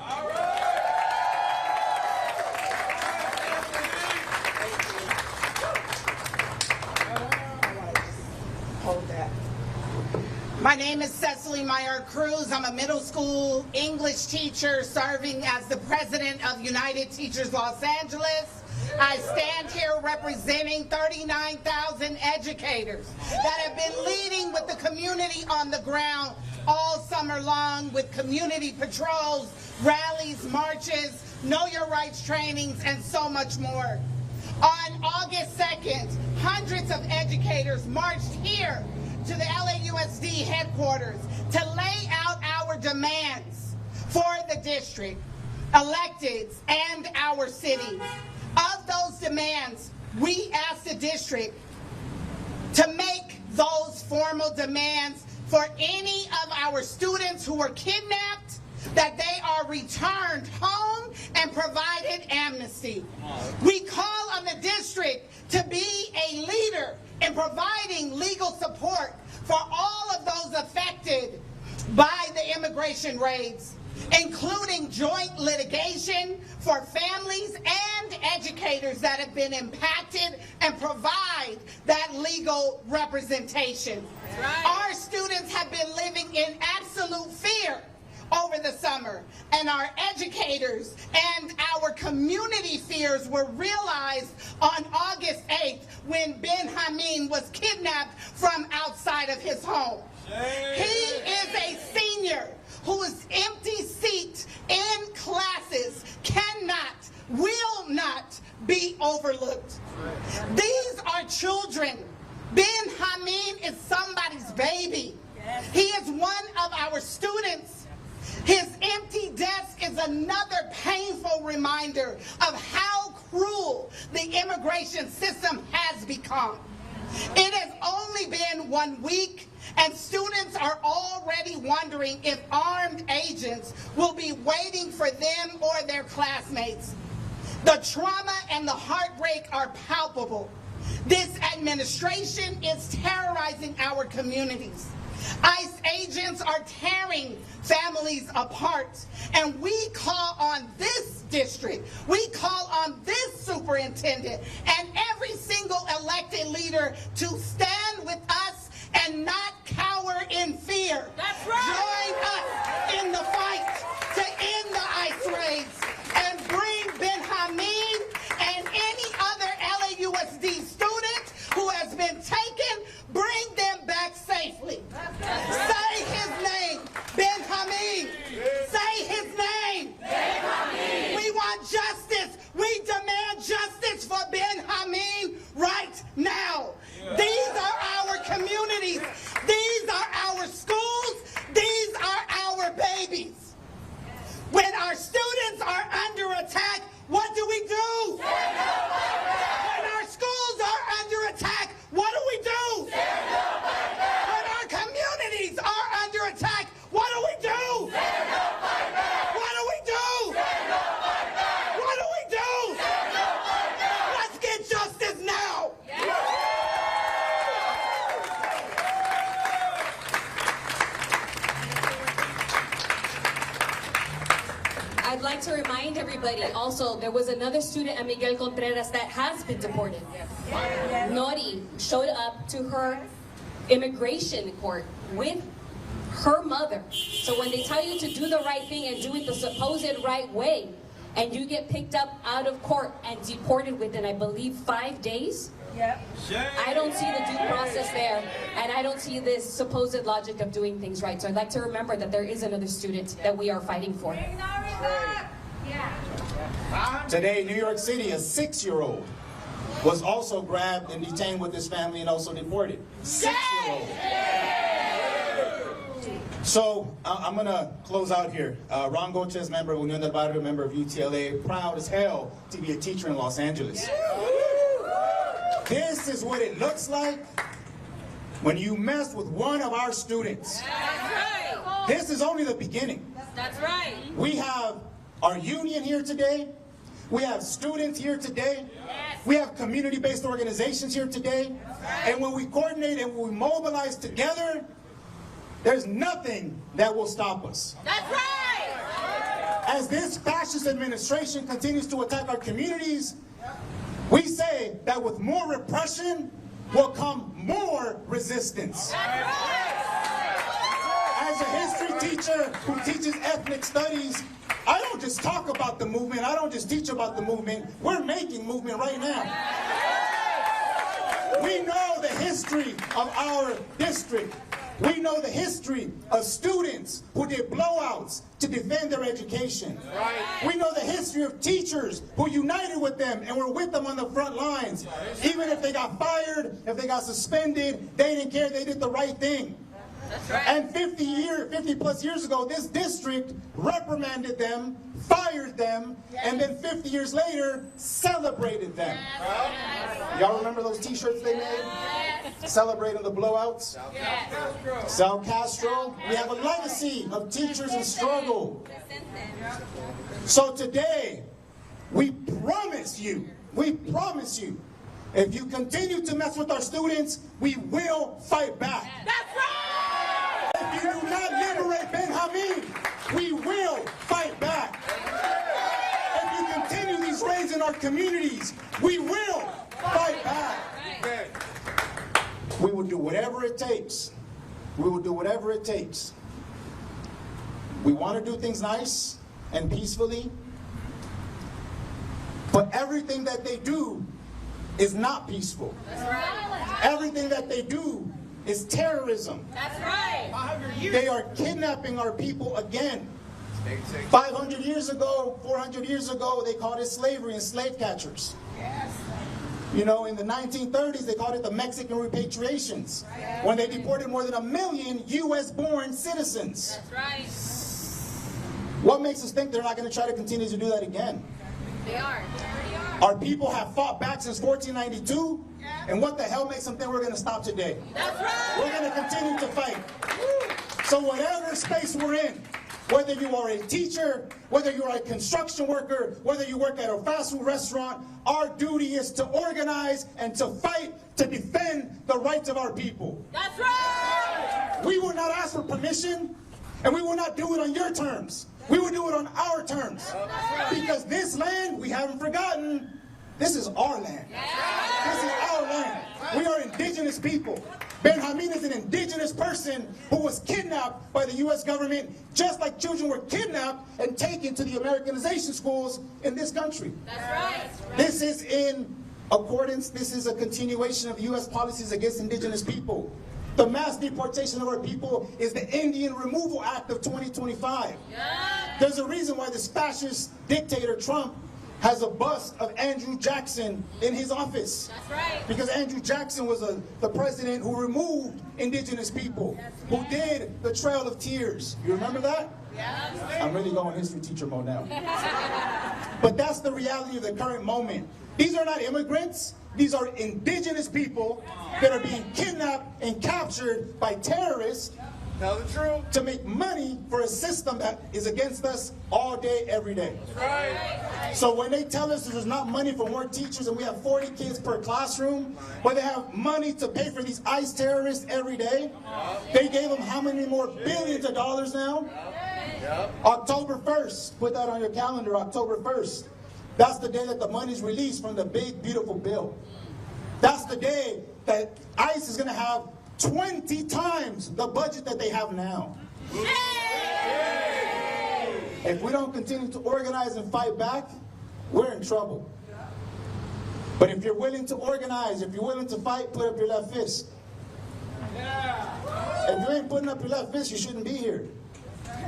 Hold that. My name is Cecily Meyer Cruz. I'm a middle school English teacher serving as the president of United Teachers Los Angeles. I stand here representing 39,000 educators that have been leading with the community on the ground all summer long with community patrols, rallies, marches, know your rights trainings, and so much more. On August 2nd, hundreds of educators marched here to the LAUSD headquarters to lay out our demands for the district, electeds, and our city. Of those demands, we asked the district to make those formal demands for any of our students who were kidnapped, that they are returned home and provided amnesty. We call on the district to be a leader in providing legal support for all of those affected by the immigration raids, including joint litigation for families and educators that have been impacted, and provide that legal representation. Our students have been living in absolute fear over the summer, and our educators and our community fears were realized on August 8th when Benjamín was kidnapped from outside of his home. He is a senior whose empty seat in classes cannot, will not be overlooked. These are children. Benjamín is somebody's baby. He is one of our students. His empty desk is another painful reminder of how cruel the immigration system has become. It has only been 1 week, and students are already wondering if armed agents will be waiting for them or their classmates. The trauma and the heartbreak are palpable. This administration is terrorizing our communities. ICE agents are tearing families apart, and we call on this district, we call on this superintendent and every single elected leader to stand with us and not cower in fear. That's right. Join us in the fight to end the ICE raids and bring Benjamín and any other LAUSD student who has been taken, bring them back safely. Say his name, Benjamín. Say his name. Benjamín. We want justice. We demand justice for Benjamín right now. These are our communities. These are our schools. These are our babies. I'd like to remind everybody also, there was another student at Miguel Contreras that has been deported. Nori showed up to her immigration court with her mother. So when they tell you to do the right thing and do it the supposed right way, and you get picked up out of court and deported within, I believe, 5 days, I don't see the due process there, and I don't see this supposed logic of doing things right. So I'd like to remember that there is another student that we are fighting for. Today, New York City, a 6-year-old was also grabbed and detained with his family and also deported. 6-year-old. So I'm going to close out here. Ron Gochez, member of Unión del Barrio, member of UTLA, proud as hell to be a teacher in Los Angeles. This is what it looks like when you mess with one of our students. That's right. This is only the beginning. That's right. We have our union here today. We have students here today. We have community-based organizations here today. And when we coordinate and when we mobilize together, there's nothing that will stop us. That's right. As this fascist administration continues to attack our communities, we say that with more repression will come more resistance. As a history teacher who teaches ethnic studies, I don't just talk about the movement, I don't just teach about the movement, we're making movement right now. We know the history of our district. We know the history of students who did blowouts to defend their education. We know the history of teachers who united with them and were with them on the front lines. Even if they got fired, if they got suspended, they didn't care, they did the right thing. And 50 plus years ago, this district reprimanded them, fired them, and then 50 years later, celebrated them. Y'all remember those t-shirts they made? Celebrating the blowouts? Sal Castro. We have a legacy of teachers in struggle. So today, we promise you, if you continue to mess with our students, we will fight back. That's right. If you do not liberate Benjamin, we will fight back. If you continue these raids in our communities, we will fight back. We will do whatever it takes. We will do whatever it takes. We want to do things nice and peacefully, but everything that they do is not peaceful. That's right. Everything that they do is terrorism. That's right. They are kidnapping our people again. 500 years ago, 400 years ago, they called it slavery and slave catchers. Yes. You know, in the 1930s, they called it the Mexican repatriations, when they deported more than 1 million U.S.-born citizens. That's right. What makes us think they're not going to try to continue to do that again? They are. Our people have fought back since 1492, and what the hell makes them think we're going to stop today? That's right. We're going to continue to fight. So whatever space we're in, whether you are a teacher, whether you are a construction worker, whether you work at a fast food restaurant, our duty is to organize and to fight to defend the rights of our people. That's right. We will not ask for permission, and we will not do it on your terms. We will do it on our terms. Because this land, we haven't forgotten, this is our land. This is our land. We are indigenous people. Benjamin is an indigenous person who was kidnapped by the U.S. government, just like children were kidnapped and taken to the Americanization schools in this country. That's right. This is in accordance, this is a continuation of U.S. policies against indigenous people. The mass deportation of our people is the Indian Removal Act of 2025. There's a reason why this fascist dictator Trump has a bust of Andrew Jackson in his office. That's right. Because Andrew Jackson was the president who removed indigenous people, who did the Trail of Tears. You remember that? Yeah. I'm really going history teacher mode now. But that's the reality of the current moment. These are not immigrants. These are indigenous people that are being kidnapped and captured by terrorists Tell the truth. to make money for a system that is against us all day, every day. That's right. So when they tell us there's not money for more teachers and we have 40 kids per classroom, but they have money to pay for these ICE terrorists every day, they gave them how many more billions of dollars now? October 1st, put that on your calendar, October 1st. That's the day that the money's released from the big, beautiful bill. That's the day that ICE is going to have 20 times the budget that they have now. If we don't continue to organize and fight back, we're in trouble. But if you're willing to organize, if you're willing to fight, put up your left fist. If you ain't putting up your left fist, you shouldn't be here.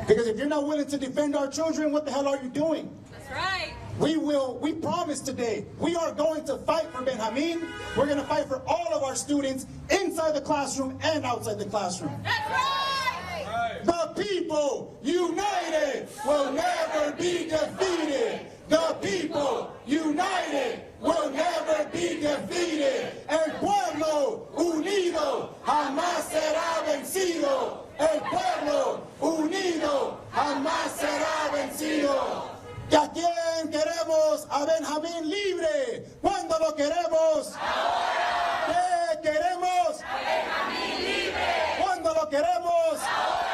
Because if you're not willing to defend our children, what the hell are you doing? That's right. We promise today, we are going to fight for Benjamin. We're going to fight for all of our students inside the classroom and outside the classroom. That's right. The people united will never be defeated. The people united will never be defeated. El pueblo unido jamás será vencido. El pueblo unido jamás será vencido. ¿Que a quién queremos? A Benjamín libre. ¿Cuándo lo queremos? Ahora. ¿Qué queremos? A Benjamín libre. ¿Cuándo lo queremos? Ahora.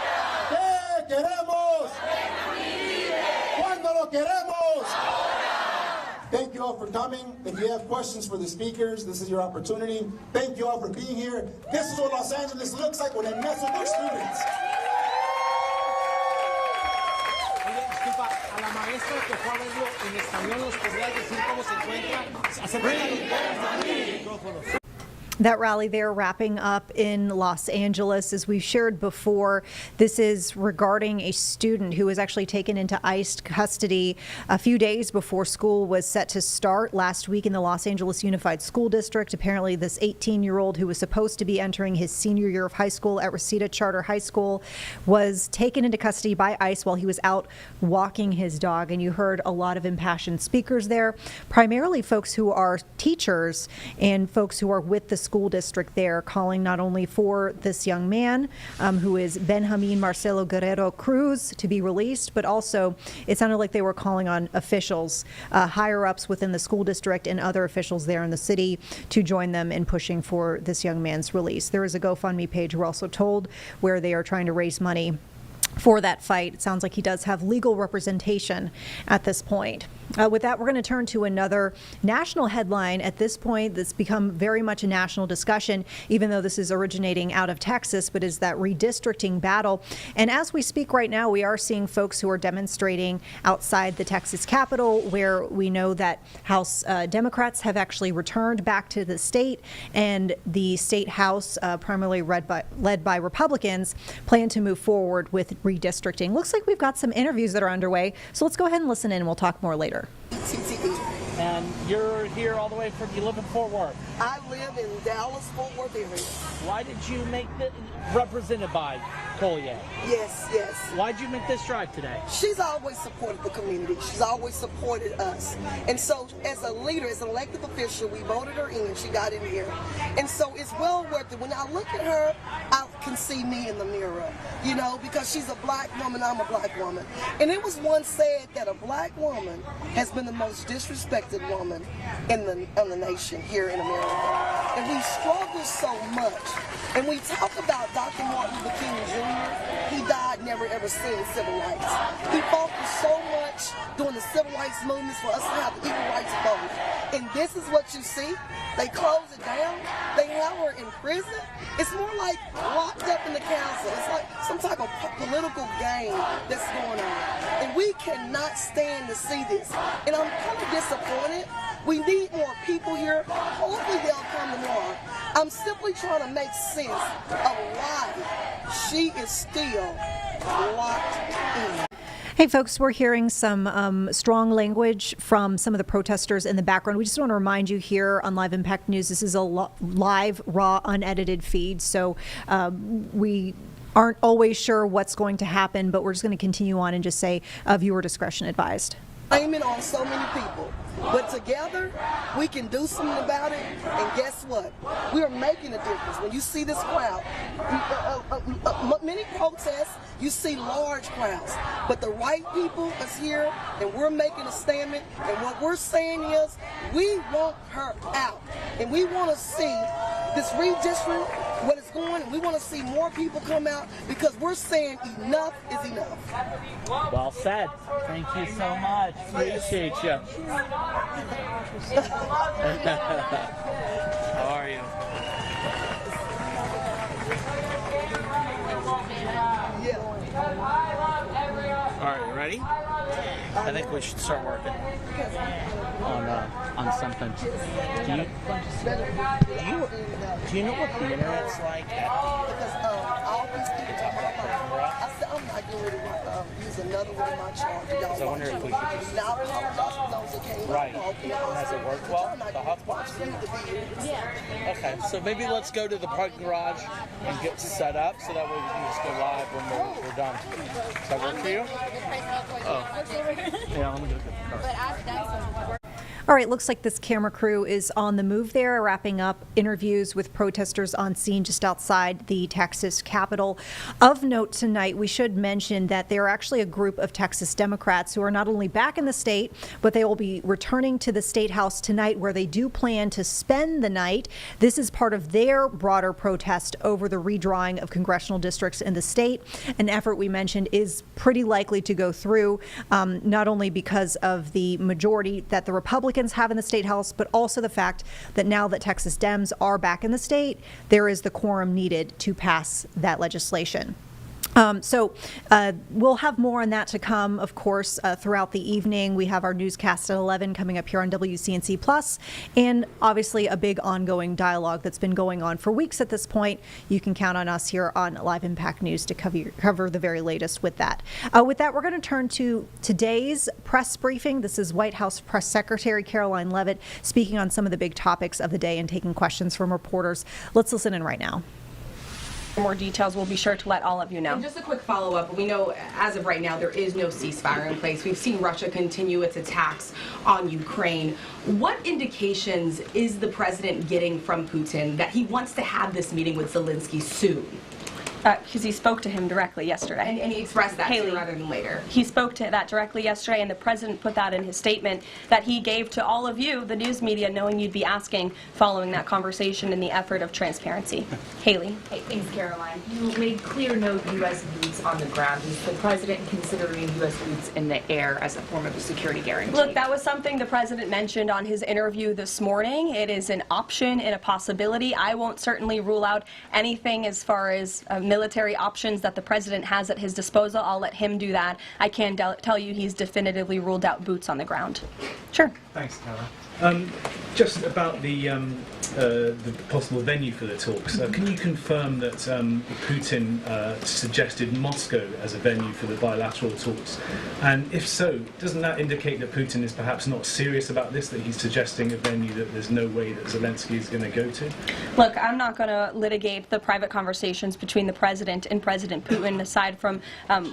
¿Qué queremos? A Benjamín libre. ¿Cuándo lo queremos? Ahora. Thank you all for coming. If you have questions for the speakers, this is your opportunity. Thank you all for being here. This is what Los Angeles looks like when they mess with their students. A la maestra que fue a verlo en español, ¿nos podría decir cómo se encuentra? Acércate al micrófono. That rally there wrapping up in Los Angeles. As we've shared before, this is regarding a student who was actually taken into ICE custody a few days before school was set to start last week in the Los Angeles Unified School District. Apparently, this 18-year-old who was supposed to be entering his senior year of high school at Reseda Charter High School was taken into custody by ICE while he was out walking his dog. And you heard a lot of impassioned speakers there, primarily folks who are teachers and folks who are with the school district there, calling not only for this young man who is Benjamin Marcelo Guerrero Cruz to be released, but also it sounded like they were calling on officials, higher ups within the school district and other officials there in the city to join them in pushing for this young man's release. There is a GoFundMe page, we're also told, where they are trying to raise money for that fight. It sounds like he does have legal representation at this point. With that, we're going to turn to another national headline at this point that's become very much a national discussion, even though this is originating out of Texas, but is that redistricting battle. And as we speak right now, we are seeing folks who are demonstrating outside the Texas Capitol, where we know that House Democrats have actually returned back to the state, and the state House, primarily led by Republicans, plan to move forward with redistricting. Looks like we've got some interviews that are underway, so let's go ahead and listen in and we'll talk more later. And you're here all the way from, you live in Fort Worth? I live in Dallas, Fort Worth area. Why did you make the, represented by Collier? Yes. Why'd you make this drive today? She's always supported the community. She's always supported us. And so as a leader, as an elected official, we voted her in. She got in here. And so it's well worth it. When I look at her, I can see me in the mirror, you know, because she's a black woman, I'm a black woman. And it was once said that a black woman has been the most disrespected woman in the nation here in America. And we struggle so much. And we talk about Dr. Martin Luther King Jr., he died never ever seeing civil rights. He fought for so much during the civil rights movements for us to have the equal right to vote. And this is what you see. They close it down. They have her in prison. It's more like locked up in the council. It's like some type of political game that's going on. And we cannot stand to see this. And I'm kind of disappointed. We need more people here. Hopefully they'll come tomorrow. I'm simply trying to make sense of why she is still locked in. Hey, folks, we're hearing some strong language from some of the protesters in the background. We just want to remind you here on Live Impact News, this is a live, raw, unedited feed. So we aren't always sure what's going to happen, but we're just going to continue on and just say viewer discretion advised. Blaming on so many people, but together we can do something about it. And guess what? We are making a difference. When you see this crowd, many protests, you see large crowds, but the right people is here, and we're making a statement. And what we're saying is, we want her out, and we want to see this redistricting what is going. We want to see more people come out because we're saying enough is enough. Well said. Thank you so much. Appreciate you. How are you? All right, you ready? I think we should start working on something. Do you know what the internet's like? I said I'm not getting ready to use another one of my chargers. So I wonder if we should just... Now I apologize for those that came. Right. Has it worked well? The hotspots? Yeah. Okay, so maybe let's go to the parking garage and get set up so that way we can just go live when we're done. Does that work for you? Oh. Yeah, let me go get the car. All right, looks like this camera crew is on the move there, wrapping up interviews with protesters on scene just outside the Texas Capitol. Of note tonight, we should mention that they are actually a group of Texas Democrats who are not only back in the state, but they will be returning to the State House tonight, where they do plan to spend the night. This is part of their broader protest over the redrawing of congressional districts in the state, an effort we mentioned is pretty likely to go through, not only because of the majority that the Republicans have in the State House, but also the fact that now that Texas Dems are back in the state, there is the quorum needed to pass that legislation. So we'll have more on that to come, of course, throughout the evening. We have our newscast at 11 coming up here on WCNC Plus, and obviously a big ongoing dialogue that's been going on for weeks at this point. You can count on us here on Live Impact News to cover the very latest with that. With that, we're going to turn to today's press briefing. This is White House Press Secretary Caroline Leavitt speaking on some of the big topics of the day and taking questions from reporters. Let's listen in right now. More details, we'll be sure to let all of you know. And just a quick follow-up. We know as of right now there is no ceasefire in place. We've seen Russia continue its attacks on Ukraine. What indications is the president getting from Putin that he wants to have this meeting with Zelensky soon? Because he spoke to him directly yesterday. And he expressed that Haley, sooner rather than later. He spoke to that directly yesterday, and the president put that in his statement that he gave to all of you, the news media, knowing you'd be asking following that conversation in the effort of transparency. Haley. Hey, thanks, Caroline. You made clear no U.S. boots on the ground. Is the president considering U.S. boots in the air as a form of a security guarantee? Look, that was something the president mentioned on his interview this morning. It is an option and a possibility. I won't certainly rule out anything as far as military options that the president has at his disposal. I'll let him do that. I can tell you he's definitively ruled out boots on the ground. Sure. Thanks, Tara. Just about the possible venue for the talks, can you confirm that Putin suggested Moscow as a venue for the bilateral talks? And if so, doesn't that indicate that Putin is perhaps not serious about this, that he's suggesting a venue that there's no way that Zelensky is going to go to? Look, I'm not going to litigate the private conversations between the president and President Putin, aside from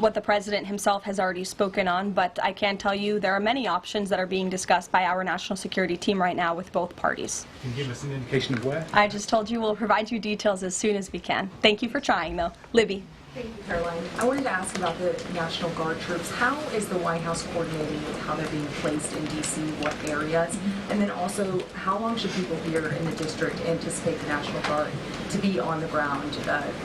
what the president himself has already spoken on, but I can tell you there are many options that are being discussed by our national security team right now with both parties. Can you give us an indication of where? I just told you we'll provide you details as soon as we can. Thank you for trying, though. Libby. Thank you, Caroline. I wanted to ask about the National Guard troops. How is the White House coordinating with how they're being placed in D.C., what areas? And then also, how long should people here in the district anticipate the National Guard to be on the ground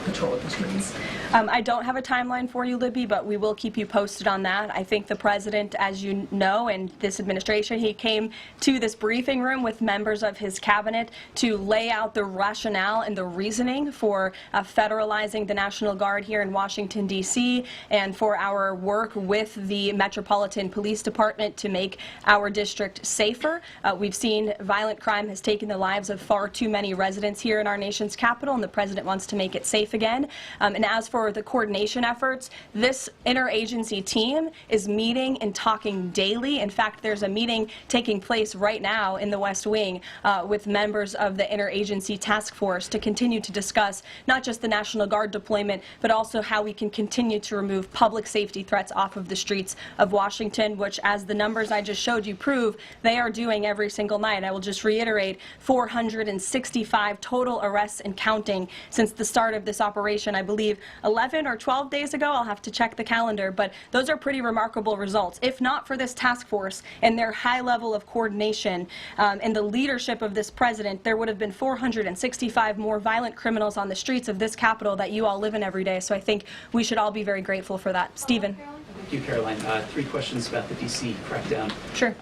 patrolling the streets? I don't have a timeline for you, Libby, but we will keep you posted on that. I think the president, as you know, and this administration, he came to this briefing room with members of his cabinet to lay out the rationale and the reasoning for federalizing the National Guard here in Washington, D.C., and for our work with the Metropolitan Police Department to make our district safer. We've seen violent crime has taken the lives of far too many residents here in our nation's capital, and the president wants to make it safe again. And as for the coordination efforts, this interagency team is meeting and talking daily. In fact, there's a meeting taking place right now in the West Wing with members of the interagency task force to continue to discuss not just the National Guard deployment, but also also how we can continue to remove public safety threats off of the streets of Washington, which, as the numbers I just showed you prove, they are doing every single night. I will just reiterate, 465 total arrests and counting since the start of this operation. I believe 11 or 12 days ago. I'll have to check the calendar, but those are pretty remarkable results. If not for this task force and their high level of coordination and the leadership of this president, there would have been 465 more violent criminals on the streets of this capital that you all live in every day. So I think we should all be very grateful for that. Stephen. Thank you, Caroline. 3 questions about the D.C. crackdown. Sure.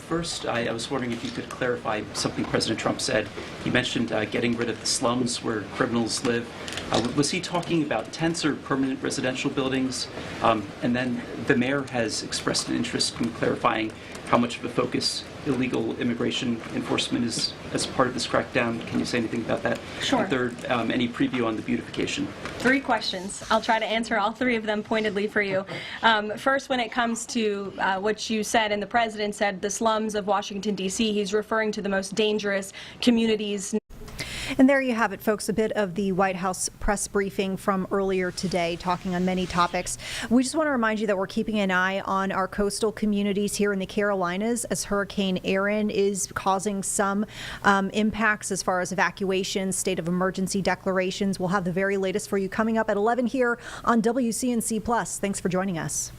First, I was wondering if you could clarify something President Trump said. He mentioned getting rid of the slums where criminals live. Was he talking about tents or permanent residential buildings? And then the mayor has expressed an interest in clarifying how much of a focus illegal immigration enforcement is as part of this crackdown. Can you say anything about that? Sure. And third, any preview on the beautification? 3 questions. I'll try to answer all 3 of them pointedly for you. First, when it comes to what you said and the president said, the slums of Washington, D.C., he's referring to the most dangerous communities. And there you have it, folks, a bit of the White House press briefing from earlier today, talking on many topics. We just want to remind you that we're keeping an eye on our coastal communities here in the Carolinas as Hurricane Erin is causing some impacts as far as evacuations, state of emergency declarations. We'll have the very latest for you coming up at 11 here on WCNC Plus. Thanks for joining us.